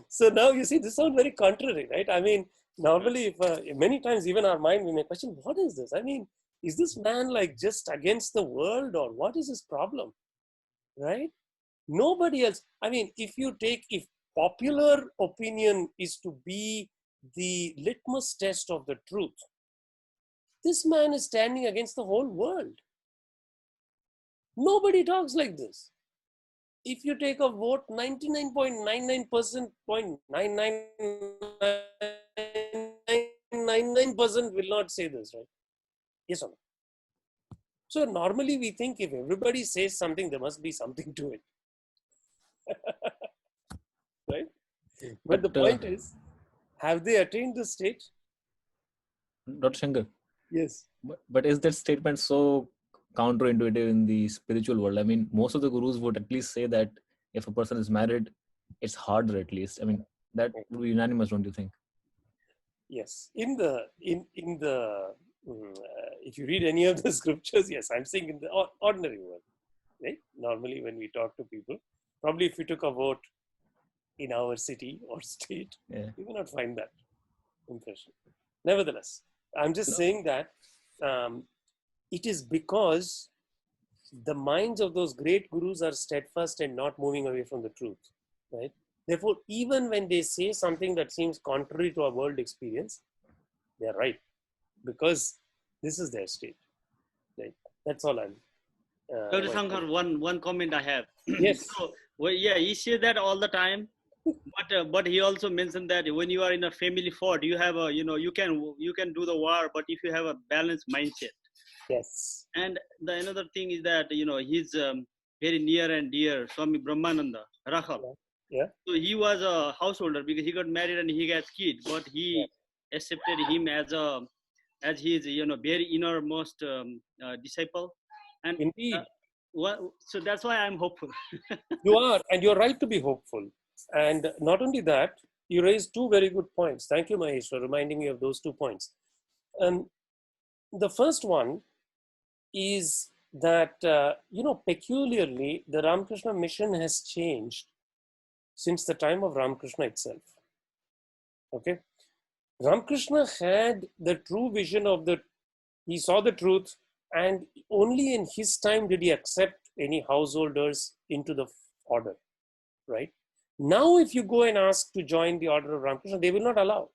So now you see, this sounds very contrary, right? I mean, normally, if, many times even our mind, we may question, what is this? I mean, is this man like just against the world or what is his problem? Right? Nobody else. I mean, if popular opinion is to be the litmus test of the truth, this man is standing against the whole world. Nobody talks like this. If you take a vote, 99.99% will not say this, right? Yes or no? So normally we think if everybody says something, there must be something to it. Right? But the point is, have they attained this state? Dr. Shankar, Yes. but is that statement so counterintuitive in the spiritual world? I mean, most of the gurus would at least say that if a person is married, it's harder at least. I mean, that would be unanimous, don't you think? Yes. If you read any of the scriptures, yes, I'm saying in the ordinary world, right? Normally when we talk to people, probably if we took a vote in our city or state, Yeah. we will not find that. impression. Nevertheless, I'm just saying that it is because the minds of those great gurus are steadfast and not moving away from the truth, right? Therefore, even when they say something that seems contrary to our world experience, they're right, because this is their state, right? That's all I'm. Dr. Shankar, one comment I have. Yes. So, well, yeah, he said that all the time, but he also mentioned that when you are in a family fort, you have a, you can do the war, but if you have a balanced mindset. Yes. And the another thing is that he's very near and dear Swami Brahmananda Rakhal. Yeah. So he was a householder because he got married and he got kids, but he accepted him as his very innermost disciple. And Indeed. so that's why I'm hopeful. You are, and you're right to be hopeful. And not only that, you raised two very good points. Thank you, Mahesh, for reminding me of those 2 points. The first one is that, peculiarly, the Ramakrishna mission has changed since the time of Ramakrishna itself. Okay? Ramakrishna had the true vision of he saw the truth, and only in his time did he accept any householders into the order, right? Now, if you go and ask to join the order of Ramakrishna, they will not allow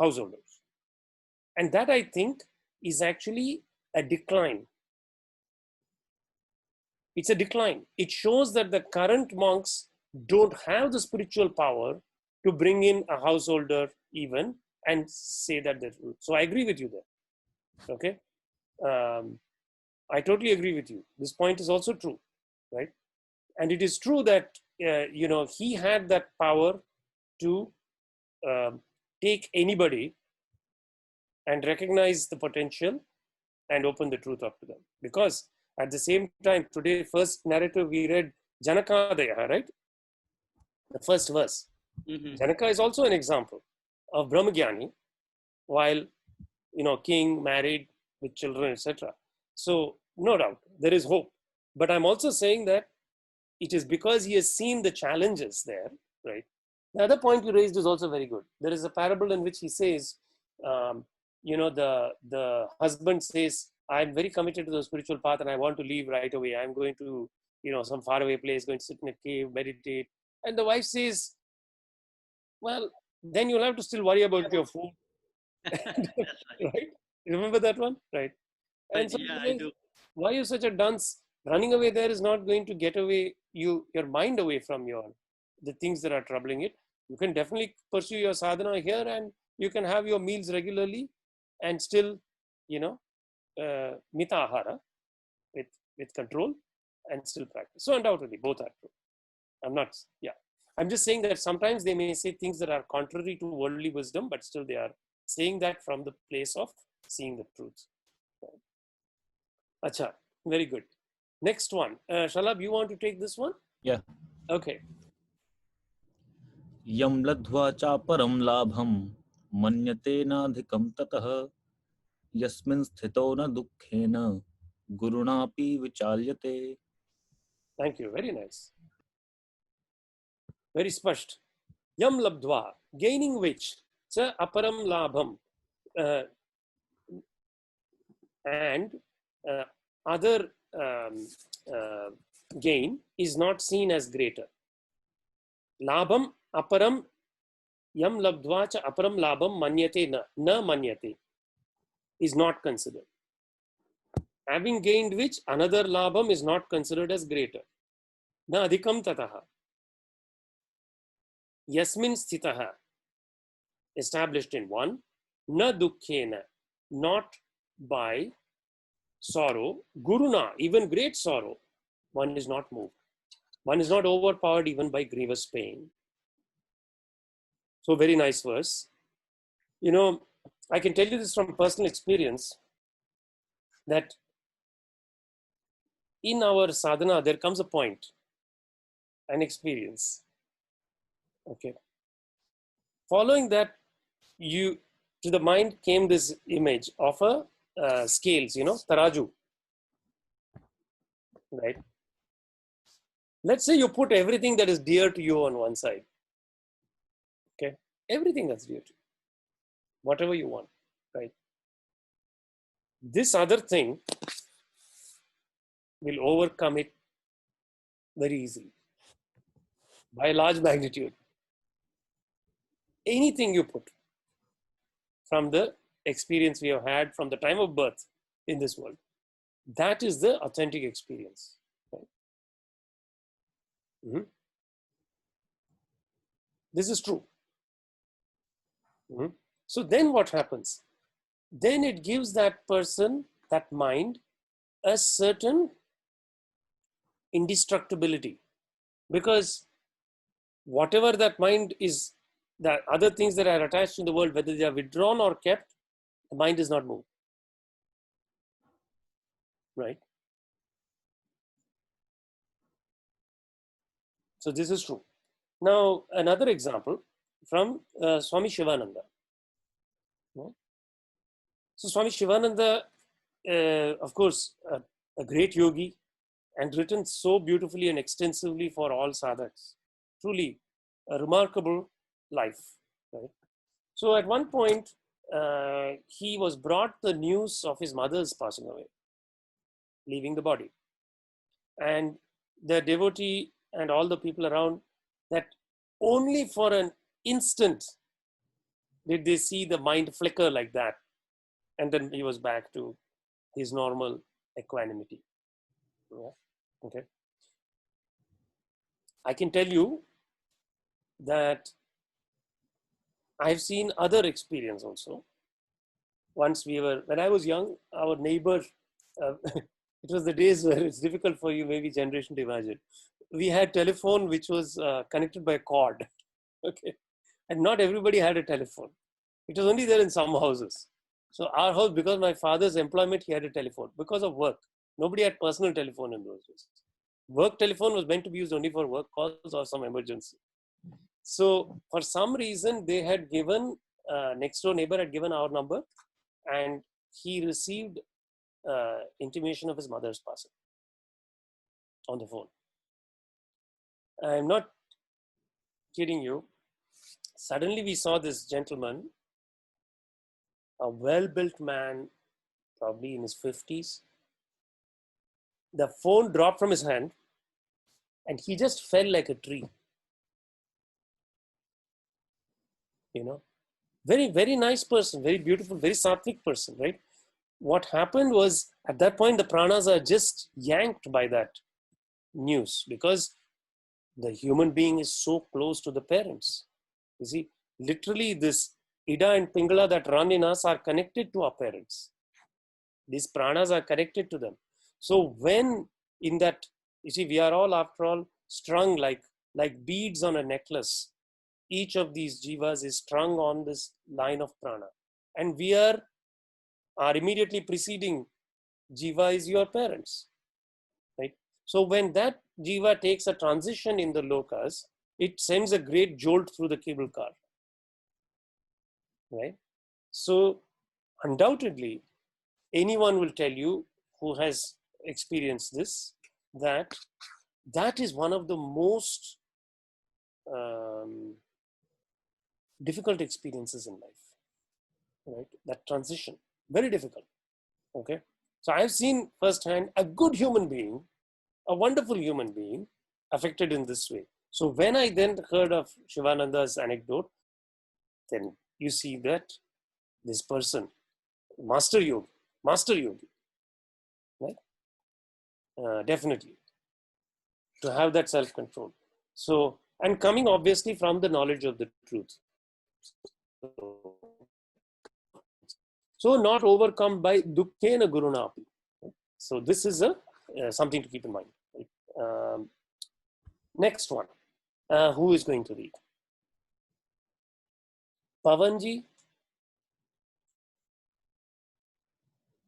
householders. And that, I think, is actually a decline. It's a decline. It shows that the current monks don't have the spiritual power to bring in a householder even and say that they're true. So I agree with you there. Okay. I totally agree with you. This point is also true, right? And it is true that, he had that power to take anybody and recognize the potential and open the truth up to them. Because at the same time, today, first narrative we read Janakadaya, right? The first verse. Mm-hmm. Janaka is also an example of Brahmagyani, while, king, married, with children, etc. So, no doubt, there is hope. But I'm also saying that it is because he has seen the challenges there, right? The other point you raised is also very good. There is a parable in which he says, the husband says, I'm very committed to the spiritual path and I want to leave right away. I'm going to, some faraway place, going to sit in a cave, meditate. And the wife says, well, then you'll have to still worry about your food. Right? You remember that one? Right. And so Yeah, I do. why are you such a dunce? Running away there is not going to get away your mind away from the things that are troubling it. You can definitely pursue your sadhana here, and you can have your meals regularly and still, mita ahara with control and still practice. So undoubtedly, both are true. I'm just saying that sometimes they may say things that are contrary to worldly wisdom, but still they are saying that from the place of seeing the truth. Acha, very good. Next one. Shalab, you want to take this one? Yeah. Okay. Yam ladhva chaparam labham manyate nadhikam tatah yasmin sthito na dukkhena gurunapi vichalyate. Thank you. Very nice. Very spasht. Yam labdva, gaining which, cha aparam labham, and other gain is not seen as greater. Labham aparam yam labdva cha aparam labham manyate na manyate is not considered. Having gained which, another labham is not considered as greater. Na adhikam tataha. Yasmin sthitaha, established in one. Na dukkhena, not by sorrow. Guruna, even great sorrow, one is not moved. One is not overpowered even by grievous pain. So very nice verse. I can tell you this from personal experience, that in our sadhana, there comes a point, an experience. Okay. Following that, to the mind came this image of a scales, taraju. Right? Let's say you put everything that is dear to you on one side. Okay? Everything that's dear to you. whatever you want, right? This other thing will overcome it very easily by a large magnitude. Anything you put from the experience we have had from the time of birth in this world, that is the authentic experience. Right? Mhm. This is true. Mhm. So then what happens? Then it gives that person, that mind, a certain indestructibility, because whatever that mind is, the other things that are attached in the world, whether they are withdrawn or kept, the mind is not moved, right? So this is true. Now another example from Swami Shivananda. So Swami Shivananda, of course, a great yogi, and written so beautifully and extensively for all sadhaks. Truly a remarkable life. Right? So at one point, he was brought the news of his mother's passing away, leaving the body. And the devotee and all the people around, that only for an instant did they see the mind flicker like that. And then he was back to his normal equanimity. Yeah. Okay. I can tell you that I've seen other experience also. Once when I was young, our neighbor, it was the days where it's difficult for you, maybe generation to imagine. We had telephone which was connected by a cord. Okay. And not everybody had a telephone. It was only there in some houses. So our house, because my father's employment, he had a telephone because of work. Nobody had personal telephone in those days. Work telephone was meant to be used only for work calls or some emergency. So for some reason, they had given, next door neighbor had given our number, and he received intimation of his mother's passing on the phone. I'm not kidding you. Suddenly we saw this gentleman, a well-built man, probably in his 50s. The phone dropped from his hand and he just fell like a tree. You know, very, very nice person, very beautiful, very sattvic person, right? What happened was, at that point, the pranas are just yanked by that news, because the human being is so close to the parents. You see, literally this Ida and Pingala that run in us are connected to our parents. These pranas are connected to them. So when in that, you see, we are all, after all, strung like beads on a necklace. Each of these jivas is strung on this line of prana. And we are immediately preceding jiva is your parents, right? So when that jiva takes a transition in the lokas, it sends a great jolt through the cable car, right? So undoubtedly, anyone will tell you who has experienced this, that is one of the most difficult experiences in life, right? That transition, very difficult. Okay. So I've seen firsthand a good human being, a wonderful human being, affected in this way. So when I then heard of Shivananda's anecdote, then you see that this person, master yogi, right? Definitely, to have that self-control. So, and coming obviously from the knowledge of the truth. So not overcome by dukkena gurunapi. So this is something to keep in mind. Right? Next one, who is going to read? Pavanji?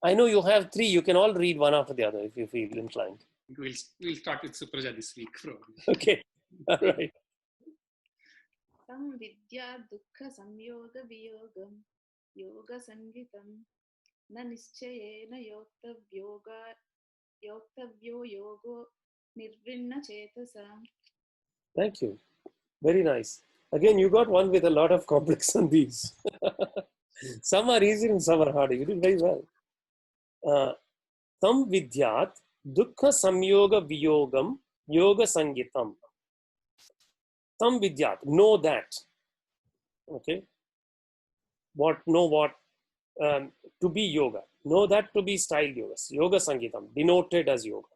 I know you have three. You can all read one after the other if you feel inclined. We'll start with Supraja this week, probably. Okay, all right. Tam vidya dukkha samyoga viyogam yoga sangitam na nischayena yoktavyo yogo nirvinna chetasa. Thank you. Very nice. Again, you got one with a lot of complex on these. Some are easy and some are hard. You did very well. Tam vidyat dukkha samyoga viyogam yoga sangitam. Tam vidyat, know that. Okay. Know what? To be yoga. Know that to be style yoga. Yoga sangitam, denoted as yoga.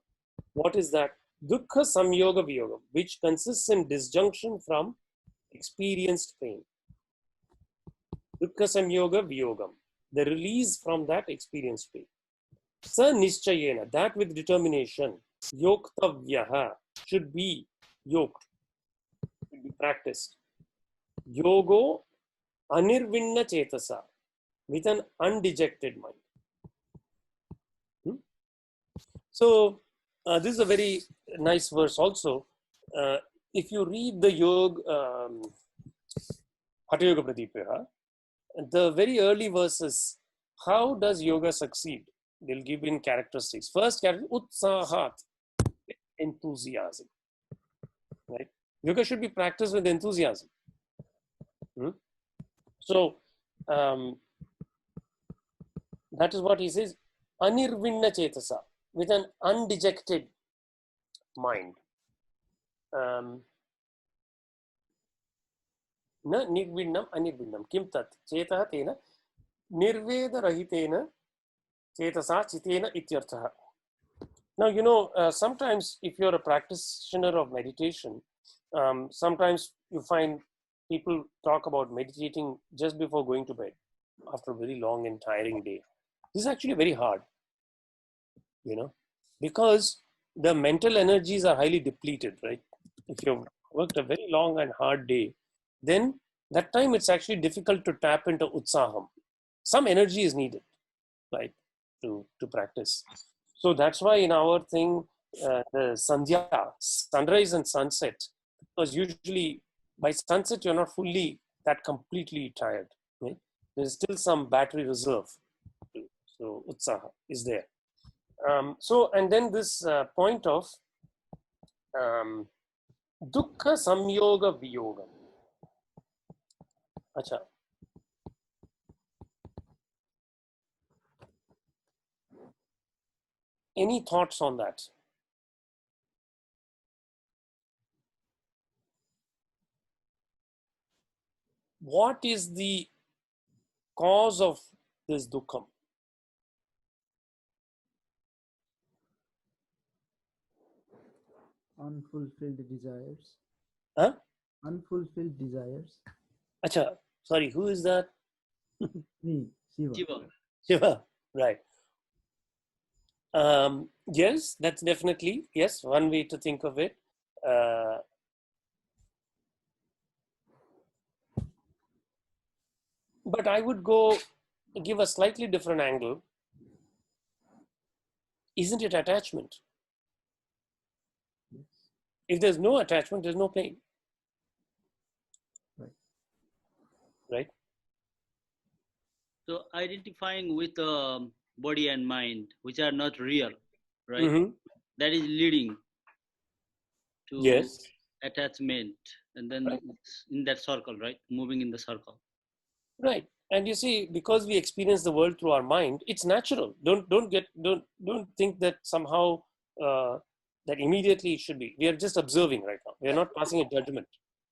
What is that? Dukkha samyoga viyogam, which consists in disjunction from experienced pain. Dukkha samyoga viyogam, the release from that experienced pain. Sa nischayena, that with determination, yoktavyaha, should be yoked, should be practiced. Yogo anirvinna chetasa, with an undejected mind. So this is a very nice verse also. If you read the Hatha Yoga Pradipya, the very early verses, how does yoga succeed? They'll give in characteristics. First characteristic, utsahat, enthusiasm. Right? Yoga should be practiced with enthusiasm. So that is what he says, anirvinna chetasa, with an undejected mind. Na nirvinnam anirvinnam kim tat chetah tena nirveda rahitena chetasa chitena ityartha. Now, sometimes if you're a practitioner of meditation, sometimes you find people talk about meditating just before going to bed after a very long and tiring day. This is actually very hard, because the mental energies are highly depleted, right? If you've worked a very long and hard day, then that time it's actually difficult to tap into utsaham. Some energy is needed, right, to practice. So that's why in our thing, the sandhya, sunrise and sunset, because usually by sunset you're not fully that completely tired. Right? There's still some battery reserve. So utsaha is there. And then this point of dukkha samyoga viyogam. Acha. Any thoughts on that? What is the cause of this dukkham? Unfulfilled desires. Huh? Unfulfilled desires. Acha, sorry, who is that? Me, Shiva. Shiva. Shiva, right. Yes, that's definitely, yes, one way to think of it. But I would give a slightly different angle. Isn't it attachment? Yes. If there's no attachment, there's no pain. Right. Right? So identifying with body and mind, which are not real, right? Mm-hmm. That is leading to Yes. attachment, and then Right. it's in that circle, right? Moving in the circle. Right. And you see, because we experience the world through our mind, it's natural. Don't think that somehow that immediately it should be. We are just observing right now. We are not passing a judgment,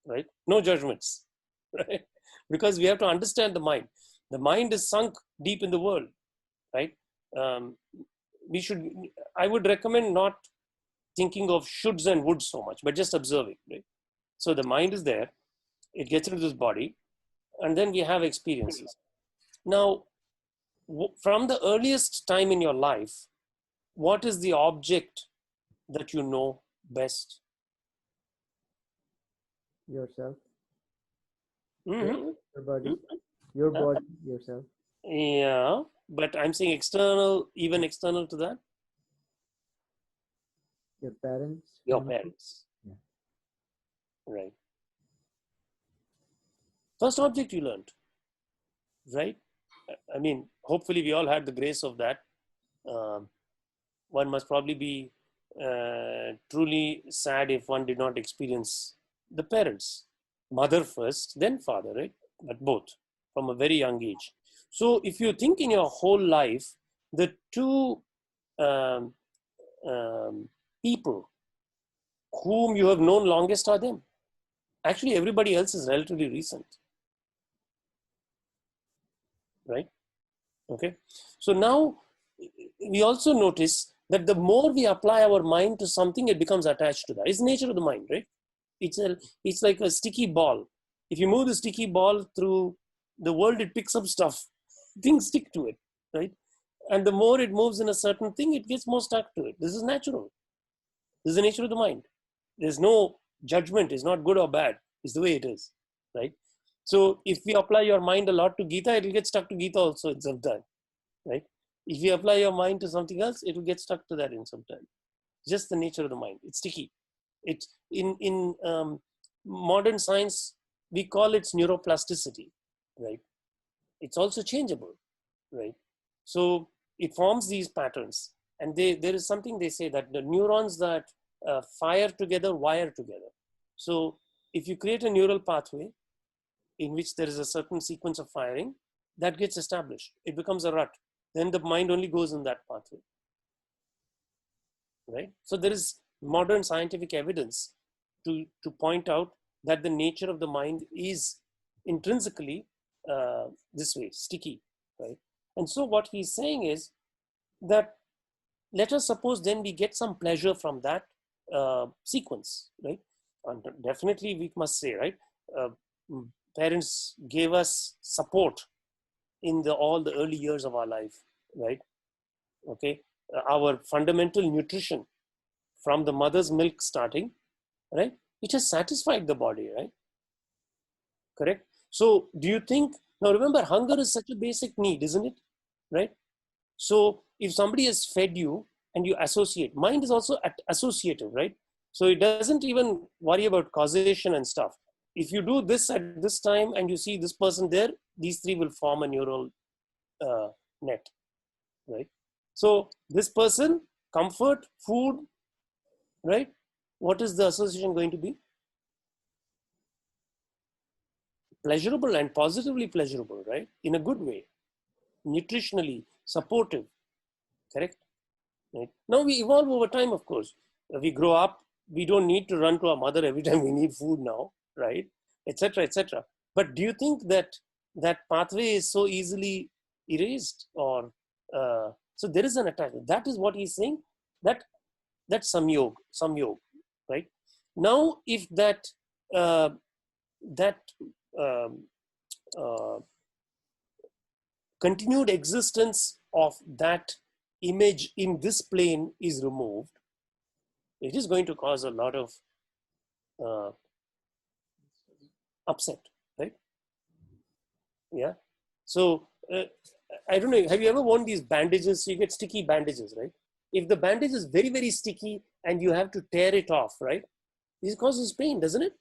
right? No judgments, right? Because we have to understand the mind. The mind is sunk deep in the world, right? I would recommend not thinking of shoulds and woulds so much, but just observing, right? So the mind is there, it gets into this body, and then we have experiences. Now, from the earliest time in your life, what is the object that you know best? Yourself. Mm-hmm. Your body. Your body. Yourself. Yeah, but I'm saying external, even external to that, Your parents. your family. parents. Yeah. Right. First object you learned, right? I mean, hopefully we all had the grace of that. One must probably be truly sad if one did not experience the parents. Mother first, then father, right? But both from a very young age. So if you think in your whole life, the two um, people whom you have known longest are them. Actually, everybody else is relatively recent, right? Okay. So now we also notice that the more we apply our mind to something, it becomes attached to that. It's the nature of the mind, right? It's like a sticky ball. If you move the sticky ball through the world, it picks up stuff. Things stick to it, right? And the more it moves in a certain thing, it gets more stuck to it. This is natural. This is the nature of the mind. There's no judgment. It's not good or bad. It's the way it is, right? So if we apply your mind a lot to Gita, it will get stuck to Gita also in some time, right? If you apply your mind to something else, it will get stuck to that in some time. Just the nature of the mind. It's sticky. It's in modern science, we call it neuroplasticity, right? It's also changeable, right? So it forms these patterns, and there is something they say that the neurons that fire together wire together. So if you create a neural pathway in which there is a certain sequence of firing, that gets established. It becomes a rut. Then the mind only goes in that pathway, right? So there is modern scientific evidence to point out that the nature of the mind is intrinsically this way, sticky, right? And so what he's saying is that let us suppose then we get some pleasure from that sequence, right? And definitely we must say, right? Parents gave us support in all the early years of our life, right? Okay, our fundamental nutrition from the mother's milk starting, right? It has satisfied the body, right? Correct. So do you think, now remember, hunger is such a basic need, isn't it? Right? So if somebody has fed you and you associate, mind is also associative, right? So it doesn't even worry about causation and stuff. If you do this at this time and you see this person there, these three will form a neural net, right? So this person, comfort, food, right? What is the association going to be? Pleasurable and positively pleasurable, right? In a good way, nutritionally supportive, correct? Right? Now we evolve over time, of course. We grow up, we don't need to run to our mother every time we need food now, right? Etc. etc. But do you think that that pathway is so easily erased, or so there is an attachment? That is what he's saying. That's samyog, right? Now, if that continued existence of that image in this plane is removed, it is going to cause a lot of upset, right? Yeah. So I don't know, have you ever worn these bandages? So you get sticky bandages, right? If the bandage is very, very sticky and you have to tear it off, right? This causes pain, doesn't it?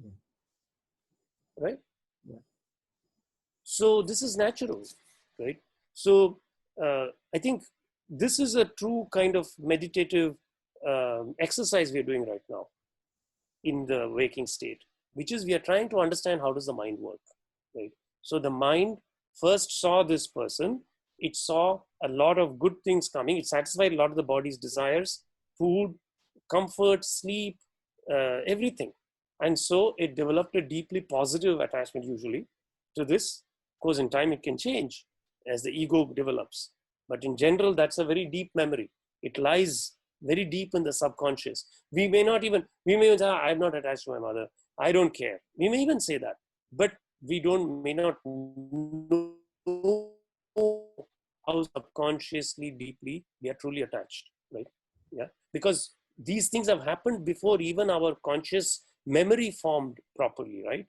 Yeah. Right? Yeah. So this is natural, right? So I think this is a true kind of meditative exercise we're doing right now in the waking state, which is we are trying to understand how does the mind work, right? So the mind first saw this person, it saw a lot of good things coming, it satisfied a lot of the body's desires, food, comfort, sleep, everything. And so it developed a deeply positive attachment usually to this. Of course, in time it can change as the ego develops. But in general, that's a very deep memory. It lies very deep in the subconscious. We may say, I'm not attached to my mother. I don't care. We may even say that, but we may not know how subconsciously deeply we are truly attached, right? Yeah, because these things have happened before even our conscious memory formed properly, right?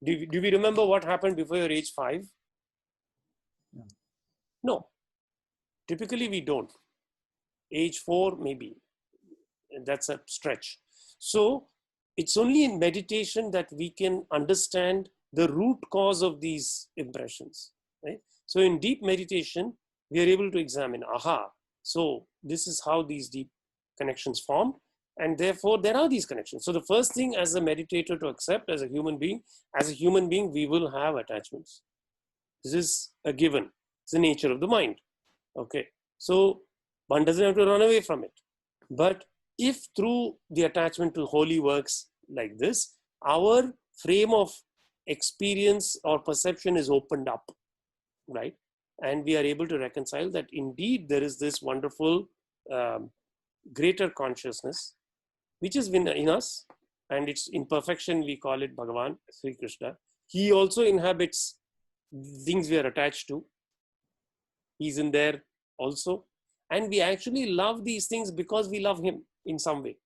Do we remember what happened before your age 5? No. Typically we don't. Age 4, maybe. That's a stretch. So it's only in meditation that we can understand the root cause of these impressions, right? So in deep meditation, we are able to examine, so this is how these deep connections formed, and therefore there are these connections. So the first thing as a meditator to accept as a human being, we will have attachments. This is a given. It's the nature of the mind. Okay. So one doesn't have to run away from it. But if through the attachment to holy works like this, our frame of experience or perception is opened up, right? And we are able to reconcile that indeed there is this wonderful greater consciousness which is in us, and its imperfection we call it Bhagavan, Sri Krishna. He also inhabits things we are attached to. He's in there also. And we actually love these things because we love him in some way.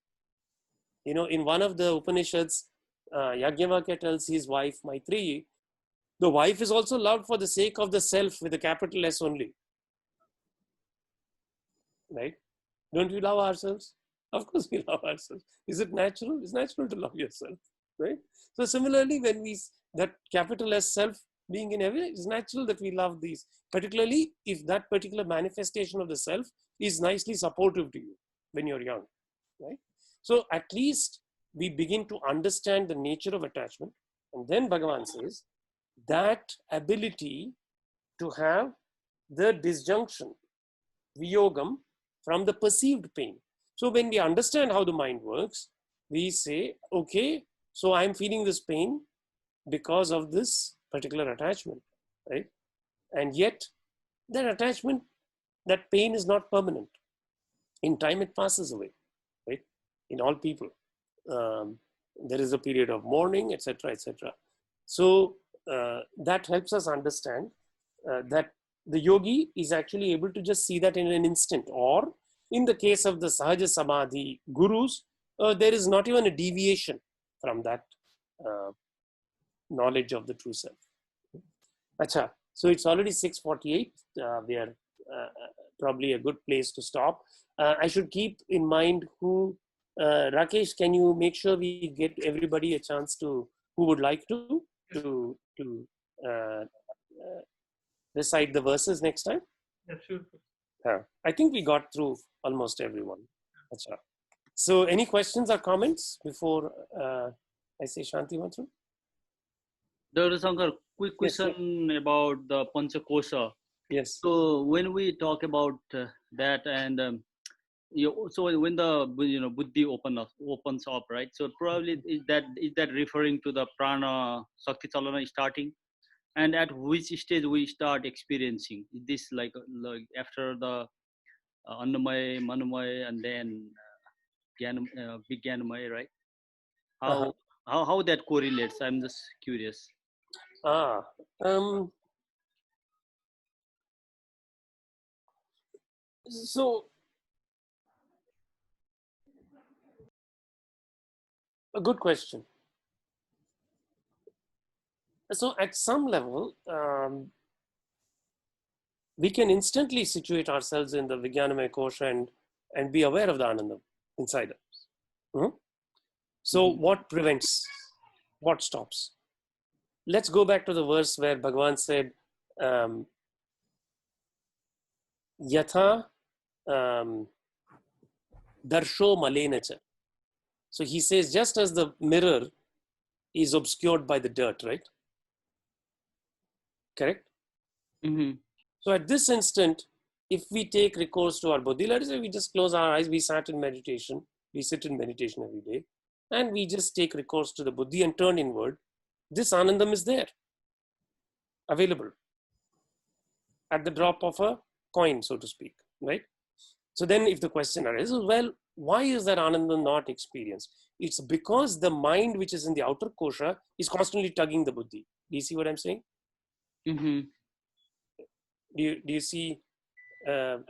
You know, in one of the Upanishads, Yajnavalkya tells his wife, Maitreyi, the wife is also loved for the sake of the self with a capital S only. Right? Don't we love ourselves? Of course we love ourselves. Is it natural? It's natural to love yourself. Right? So similarly, when we, that capital S self being in heaven, it's natural that we love these. Particularly if that particular manifestation of the self is nicely supportive to you when you're young. Right? So at least we begin to understand the nature of attachment. And then Bhagavan says, that ability to have the disjunction, viyogam, from the perceived pain. So when we understand how the mind works, we say, okay, so I'm feeling this pain because of this particular attachment, right? And yet that attachment, that pain is not permanent. In time it passes away, right? In all people. There is a period of mourning, etc., etc. So that helps us understand that the yogi is actually able to just see that in an instant. Or in the case of the Sahaja Samadhi gurus, there is not even a deviation from that knowledge of the true self. Acha, so it's already 6:48. We are probably a good place to stop. I should keep in mind who, Rakesh, can you make sure we get everybody a chance to, who would like to recite the verses next time? Yeah, sure. I think we got through almost everyone. Achha. So any questions or comments before I say Shanti Mantra? Dr. Shankar, quick Yes, question about the Panchakosha. Yes. So when we talk about that, and so when the buddhi opens up, right? So probably is that referring to the prana Shakti Chalana starting, and at which stage we start experiencing? Is this like after the Annamaya, Manamaya, and then Vijnanamaya, right? How that correlates? I'm just curious. So a good question. So at some level, we can instantly situate ourselves in the Vijnanamaya Kosha and be aware of the Anandam inside us. Mm-hmm. So what prevents? What stops? Let's go back to the verse where Bhagavan said, Yatha darsho malenacha. So he says, just as the mirror is obscured by the dirt, right? Correct? Mm-hmm. So at this instant, if we take recourse to our buddhi, let us say we just close our eyes, we sit in meditation every day, and we just take recourse to the buddhi and turn inward, this anandam is there, available, at the drop of a coin, so to speak, right? So then if the question arises, well, why is that anandam not experienced? It's because the mind which is in the outer kosha is constantly tugging the buddhi. Do you see what I'm saying? Mm-hmm. Do you see the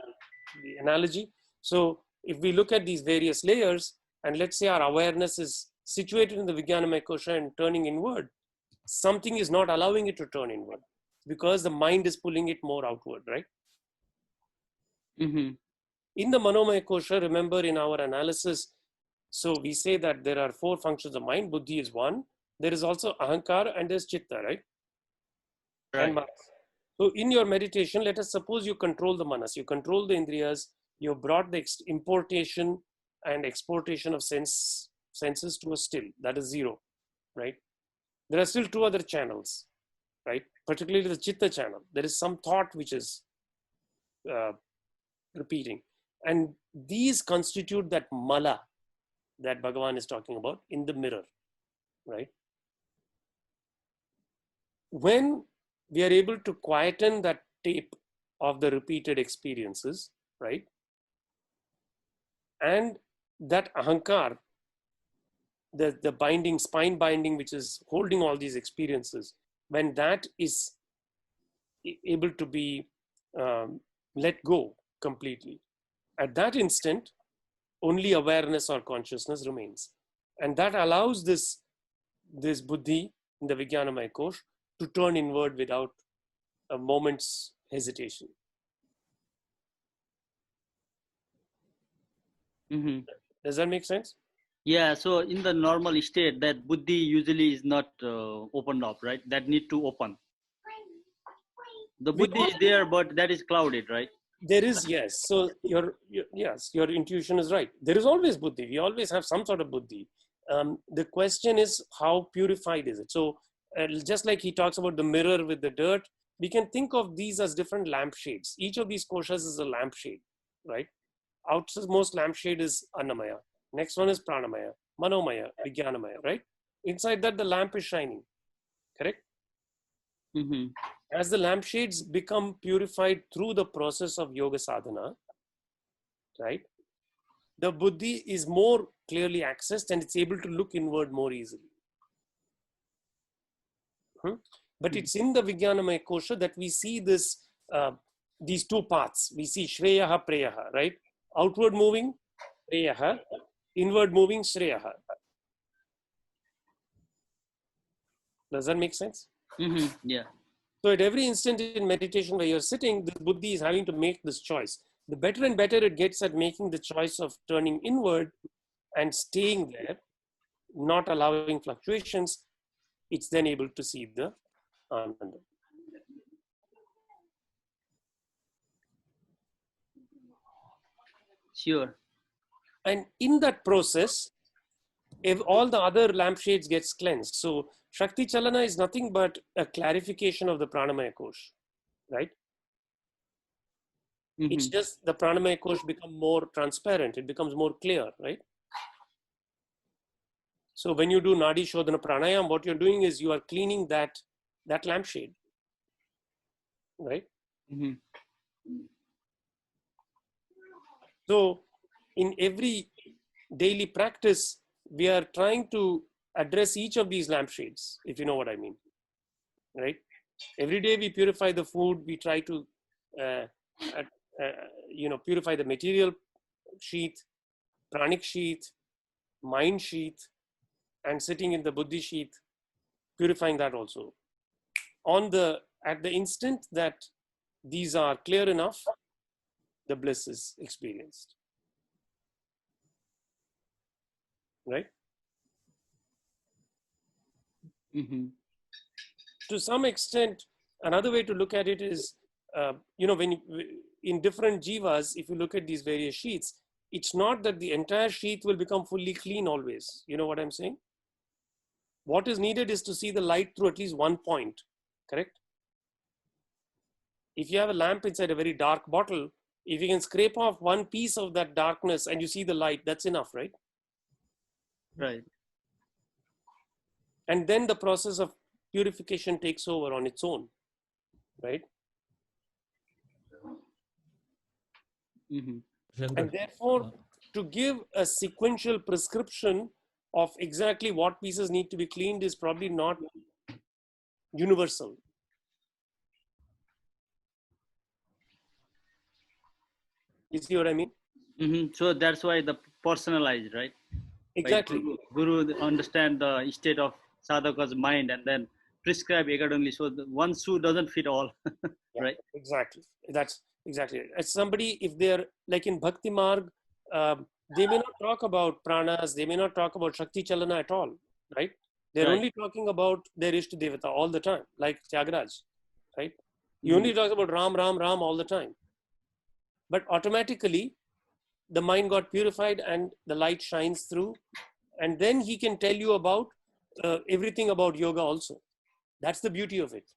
analogy? So if we look at these various layers, and let's say our awareness is situated in the Vijnanamaya Kosha and turning inward, something is not allowing it to turn inward because the mind is pulling it more outward, right? Mm-hmm. In the Manomaya Kosha, remember in our analysis, so we say that there are 4 functions of mind. Buddhi is one. There is also Ahankara and there's Chitta, right? Right. And Manas. So in your meditation, let us suppose you control the Manas, you control the Indriyas, you brought the importation and exportation of senses to a still, that is 0, right? There are still 2 other channels, right? Particularly the Chitta channel. There is some thought which is repeating. And these constitute that mala that Bhagavan is talking about in the mirror, right? When we are able to quieten that tape of the repeated experiences, right? And that ahankar, the binding, spine binding, which is holding all these experiences, when that is able to be let go completely, at that instant, only awareness or consciousness remains. And that allows this buddhi in the Vijnanamaya Kosh to turn inward without a moment's hesitation. Mm-hmm. Does that make sense? Yeah, so in the normal state, that buddhi usually is not opened up, right? That need to open. The buddhi is there, but that is clouded, right? There is, yes. So yes, your intuition is right. There is always buddhi. We always have some sort of buddhi. The question is, how purified is it? So just like he talks about the mirror with the dirt, we can think of these as different lampshades. Each of these koshas is a lampshade, right? Outermost lampshade is Annamaya. Next one is Pranamaya, Manomaya, Vijnanamaya, right? Inside that, the lamp is shining, correct? Mm-hmm. As the lampshades become purified through the process of yoga sadhana, right? The buddhi is more clearly accessed and it's able to look inward more easily. But it's in the Vijnanamaya Kosha that we see this, these two paths. We see Shreyaha, Preyaha, right? Outward moving, Preyaha, inward moving, Shreyaha. Does that make sense? Mm-hmm. Yeah. So at every instant in meditation where you're sitting, the buddhi is having to make this choice. The better and better it gets at making the choice of turning inward and staying there, not allowing fluctuations, it's then able to see the Ananda. Sure. And in that process, if all the other lampshades gets cleansed. So Shakti Chalana is nothing but a clarification of the Pranamaya Kosh, right? Mm-hmm. It's just the Pranamaya Kosh become more transparent. It becomes more clear, right? So when you do Nadi Shodhana Pranayam, what you're doing is you are cleaning that lampshade, right? Mm-hmm. So in every daily practice, we are trying to address each of these lampshades, if you know what I mean, right? Every day we purify the food, we try to, purify the material sheath, pranic sheath, mind sheath, and sitting in the buddhi sheath, purifying that also. At the instant that these are clear enough, the bliss is experienced, right? Mm-hmm. To some extent, another way to look at it is, when in different jivas, if you look at these various sheaths, it's not that the entire sheath will become fully clean always. You know what I'm saying? What is needed is to see the light through at least one point, correct? If you have a lamp inside a very dark bottle, if you can scrape off one piece of that darkness and you see the light, that's enough, right? Right. And then the process of purification takes over on its own, right? Mm-hmm. And therefore, to give a sequential prescription of exactly what pieces need to be cleaned is probably not universal. You see what I mean? Mm-hmm. So that's why the personalized, right? Exactly. Like Guru understand the state of sadhaka's mind and then prescribe accordingly. So the one shoe doesn't fit all, right? Exactly. That's exactly it. As somebody, if they're like in Bhakti Marg, they may not talk about pranas, they may not talk about Shakti Chalana at all, right? They're Right. only talking about their Ishta Devata all the time, like Tyagaraj, right? He only talks about Ram, Ram, Ram all the time. But automatically, the mind got purified and the light shines through. And then he can tell you about everything about yoga also. That's the beauty of it.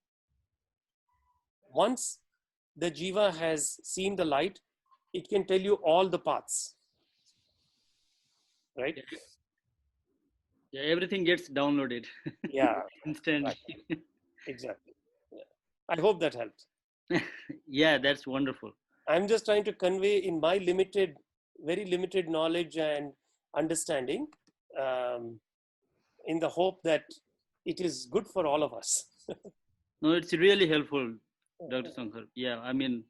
Once the jiva has seen the light, it can tell you all the paths. Right? Yeah, everything gets downloaded Yeah, instantly. right. Exactly. Yeah. I hope that helped. Yeah, that's wonderful. I'm just trying to convey in my limited, very limited knowledge and understanding, in the hope that it is good for all of us. No, it's really helpful, Dr. Shankar. Yeah, I mean,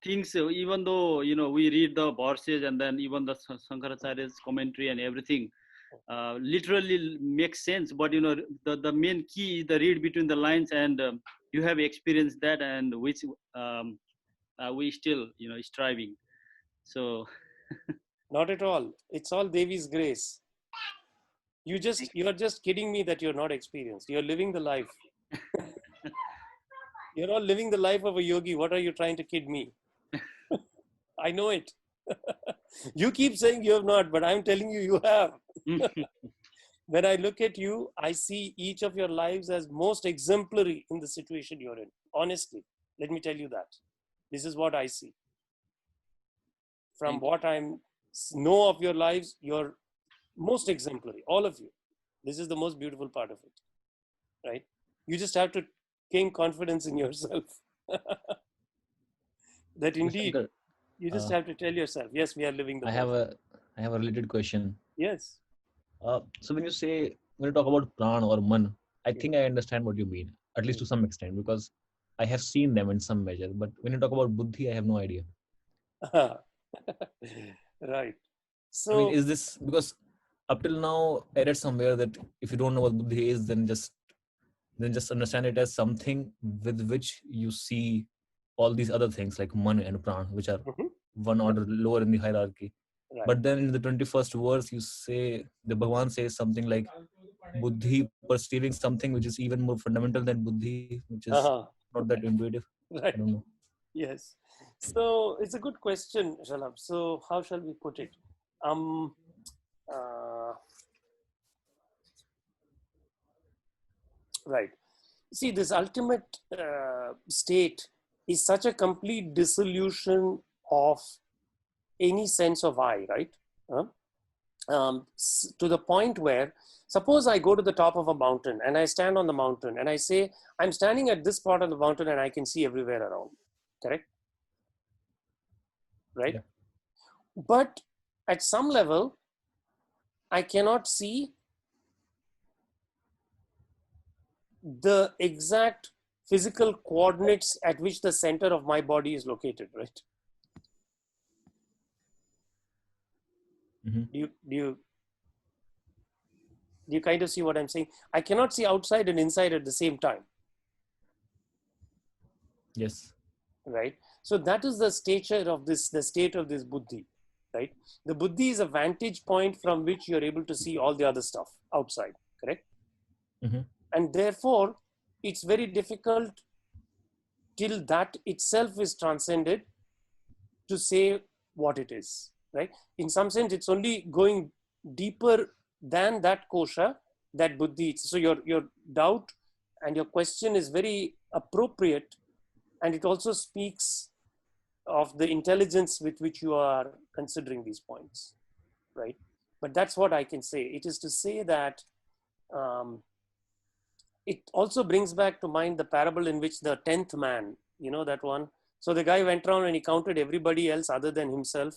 things, even though, we read the verses and then even the Shankaracharya's commentary and everything, literally makes sense. But, the main key is the read between the lines, and you have experienced that, and which we still, striving. So, Not at all. It's all Devi's grace. You're just kidding me that you're not experienced. You're living the life. You're all living the life of a yogi. What are you trying to kid me? I know it. You keep saying you have not, but I'm telling you, you have. When I look at you, I see each of your lives as most exemplary in the situation you're in. Honestly, let me tell you that. This is what I see. From Thank what I know of your lives, you're most exemplary, all of you. This is the most beautiful part of it, right? You just have to gain confidence in yourself. That indeed, Shankar, you just have to tell yourself, yes, we are living the I have best. a related question. Yes. So when you talk about pran or man, I think I understand what you mean, at least to some extent, because I have seen them in some measure. But when you talk about buddhi, I have no idea. Right. I mean, So, is this because up till now I read somewhere that if you don't know what buddhi is, then just understand it as something with which you see all these other things like man and pran, which are one order lower in the hierarchy. right. But then in the 21st verse, the Bhagavan says something like buddhi perceiving something which is even more fundamental than buddhi, which is not that intuitive. Right. I don't know. Yes. So it's a good question, Shalabh. So how shall we put it? Right. See, this ultimate state is such a complete dissolution of any sense of I, right? To the point where, suppose I go to the top of a mountain and I stand on the mountain and I say, I'm standing at this part of the mountain and I can see everywhere around. Correct? Right? Yeah. But at some level, I cannot see the exact physical coordinates at which the center of my body is located, right? Mm-hmm. Do you kind of see what I'm saying? I cannot see outside and inside at the same time. Yes. Right? So that is the stature of this, the state of this buddhi, right? The buddhi is a vantage point from which you're able to see all the other stuff outside, correct? Mm-hmm. And therefore, it's very difficult till that itself is transcended to say what it is, right? In some sense, it's only going deeper than that kosha, that buddhi. So your doubt and your question is very appropriate, and it also speaks of the intelligence with which you are considering these points, right? But that's what I can say. It is to say that it also brings back to mind the parable in which the 10th man, you know that one? So the guy went around and he counted everybody else other than himself.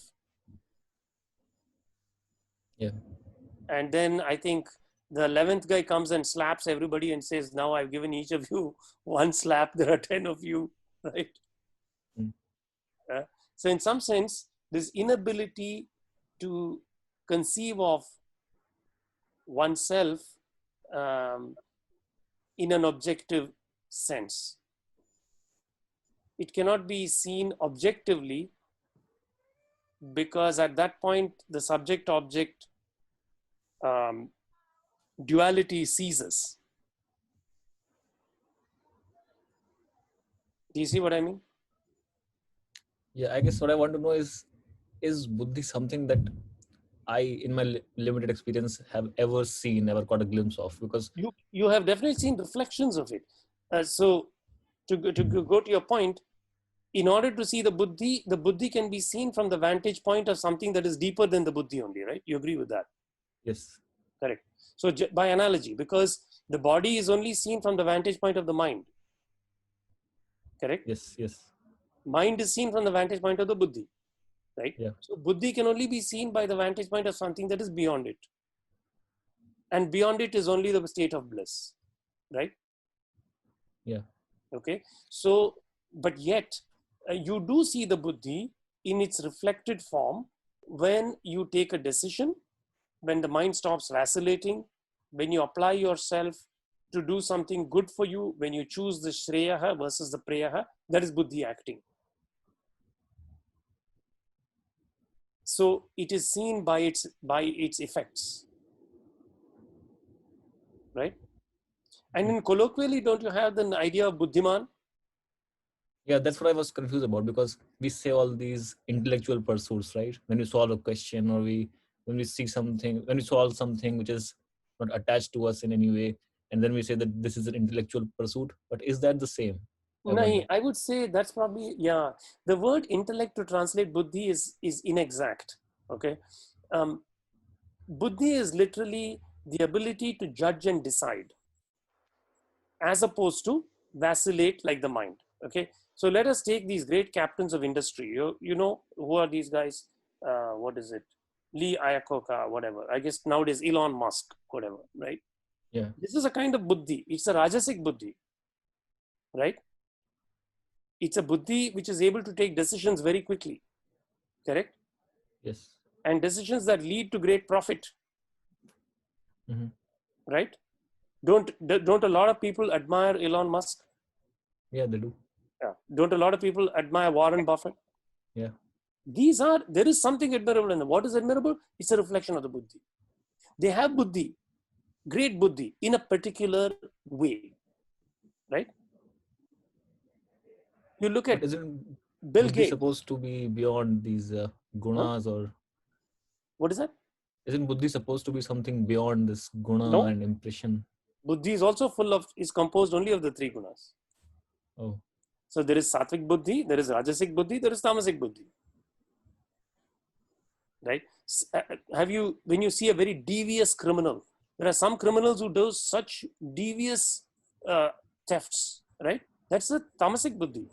Yeah. And then I think the 11th guy comes and slaps everybody and says, now I've given each of you one slap. There are 10 of you, right? So in some sense, this inability to conceive of oneself in an objective sense. It cannot be seen objectively because at that point, the subject-object duality ceases. Do you see what I mean? Yeah, I guess what I want to know is buddhi something that I, in my limited experience, have ever seen, ever caught a glimpse of? Because you have definitely seen reflections of it. So to go to your point, in order to see the buddhi can be seen from the vantage point of something that is deeper than the buddhi only, right? You agree with that? Yes. Correct. So by analogy, because the body is only seen from the vantage point of the mind. Correct? Yes. Yes. Mind is seen from the vantage point of the buddhi, right? Yeah. So buddhi can only be seen by the vantage point of something that is beyond it. And beyond it is only the state of bliss, right? Yeah. Okay. So, but yet you do see the buddhi in its reflected form when you take a decision, when the mind stops vacillating, when you apply yourself to do something good for you, when you choose the shreyaha versus the preyaha, that is buddhi acting. So it is seen by its effects, right? And in colloquially, don't you have the idea of buddhiman? Yeah, that's what I was confused about, because we say all these intellectual pursuits, right? When we solve a question, or when we see something, when we solve something which is not attached to us in any way, and then we say that this is an intellectual pursuit. But is that the same? No, I would say that's probably, yeah. The word intellect to translate buddhi is inexact. Okay. Buddhi is literally the ability to judge and decide, as opposed to vacillate like the mind. Okay. So let us take these great captains of industry. You know, who are these guys? What is it? Lee Iacocca, whatever. I guess nowadays Elon Musk, whatever, right? Yeah. This is a kind of buddhi. It's a rajasic buddhi, right? It's a buddhi which is able to take decisions very quickly, correct? Yes. And decisions that lead to great profit, right? Don't a lot of people admire Elon Musk? Yeah, they do. Yeah. Don't a lot of people admire Warren Buffett? Yeah. There is something admirable in them. What is admirable? It's a reflection of the buddhi. They have buddhi, great buddhi, in a particular way, right? You look at But isn't Bill buddhi Gates. supposed to be beyond these gunas, or what is that? isn't buddhi supposed to be something beyond this guna No. and impression? Buddhi is also is composed only of the three gunas. Oh. So there is sattvic buddhi, there is rajasic buddhi, there is tamasic buddhi. Right? When you see a very devious criminal, there are some criminals who do such devious thefts, right? That's the tamasic buddhi.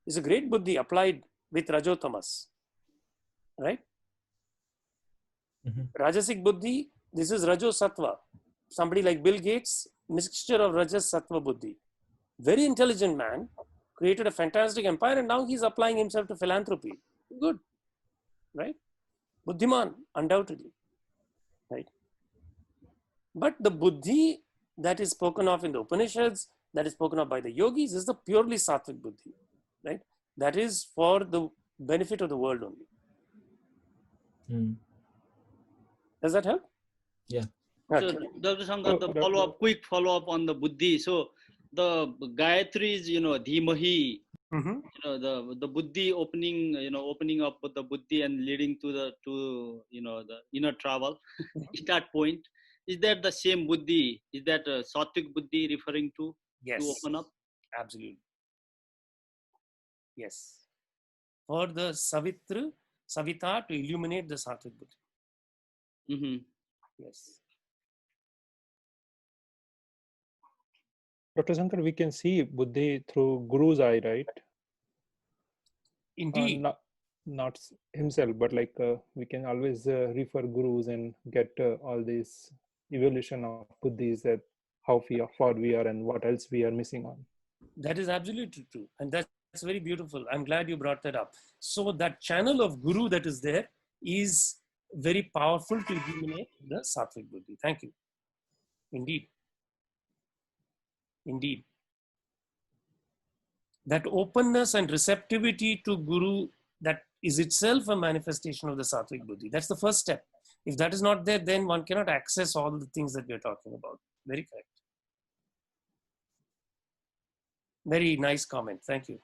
It's a great buddhi applied with rajotamas, right? Rajasic buddhi, this is rajo sattva. Somebody like Bill Gates, mixture of rajas sattva buddhi. Very intelligent man, created a fantastic empire, and now he's applying himself to philanthropy. Good, right? Buddhiman, undoubtedly, right? But the buddhi that is spoken of in the Upanishads, that is spoken of by the yogis, is the purely sattvic buddhi, right? That is for the benefit of the world only. Does that help? Yeah. So, Dr. Shankar, the quick follow-up on the buddhi. So, the Gayatri is, Dhimahi, the buddhi opening up the buddhi and leading to the inner travel. Start point. Is that the same buddhi? Is that sattvic buddhi referring to? Yes. To open up? Absolutely. Yes. For the Savita to illuminate the sattvic buddhi. Yes. Dr. Shankar, we can see buddhi through Guru's eye, right? Indeed. Not himself, but like we can always refer Gurus and get all this evolution of buddhis, that how far we are and what else we are missing on. That is absolutely true. And that's very beautiful. I'm glad you brought that up. So that channel of Guru that is there is very powerful to illuminate the sattvic buddhi. Thank you. Indeed. Indeed. That openness and receptivity to Guru, that is itself a manifestation of the sattvic buddhi. That's the first step. If that is not there, then one cannot access all the things that we are talking about. Very correct. Very nice comment. Thank you.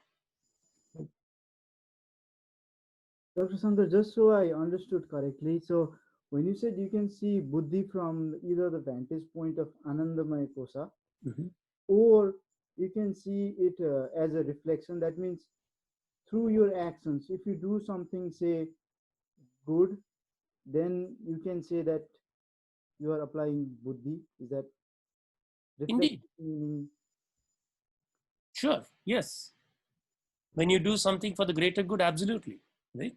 Dr. Shankar, just so I understood correctly, so when you said you can see buddhi from either the vantage point of Anandamaya Kosa, or you can see it as a reflection, that means through your actions. If you do something, say, good, then you can say that you are applying buddhi. Is that Indeed. meaning? Sure. Yes. When you do something for the greater good, absolutely. Right?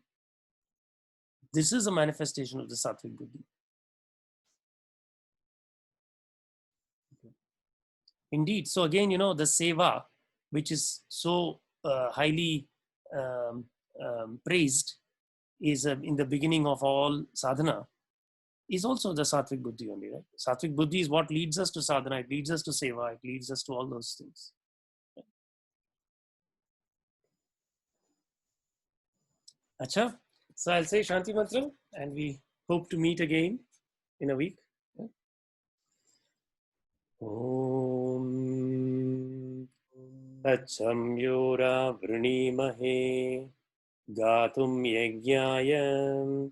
This is a manifestation of the sattvic buddhi. Indeed. So again, the seva, which is so highly praised, is in the beginning of all sadhana, is also the sattvic buddhi only, right? Sattvic buddhi is what leads us to sadhana. It leads us to seva. It leads us to all those things. Acha. So I'll say Shanti Mantra, and we hope to meet again in a week. Om Tachamyora Vrinimahe Gatum Yajnaya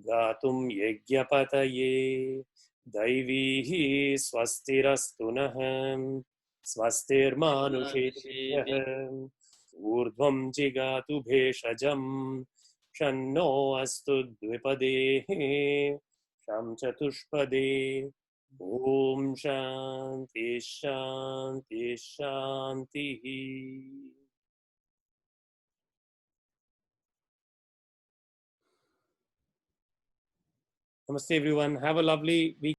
Gatum Yajnapataye Daivihi Swastirastunaham Swastirmanushetiham Urdhvam Jigatu Bheshajam Shanno Astu Dvipade Sham Chatushpade Om Shanti Shanti Shanti. Namaste everyone. Have a lovely week.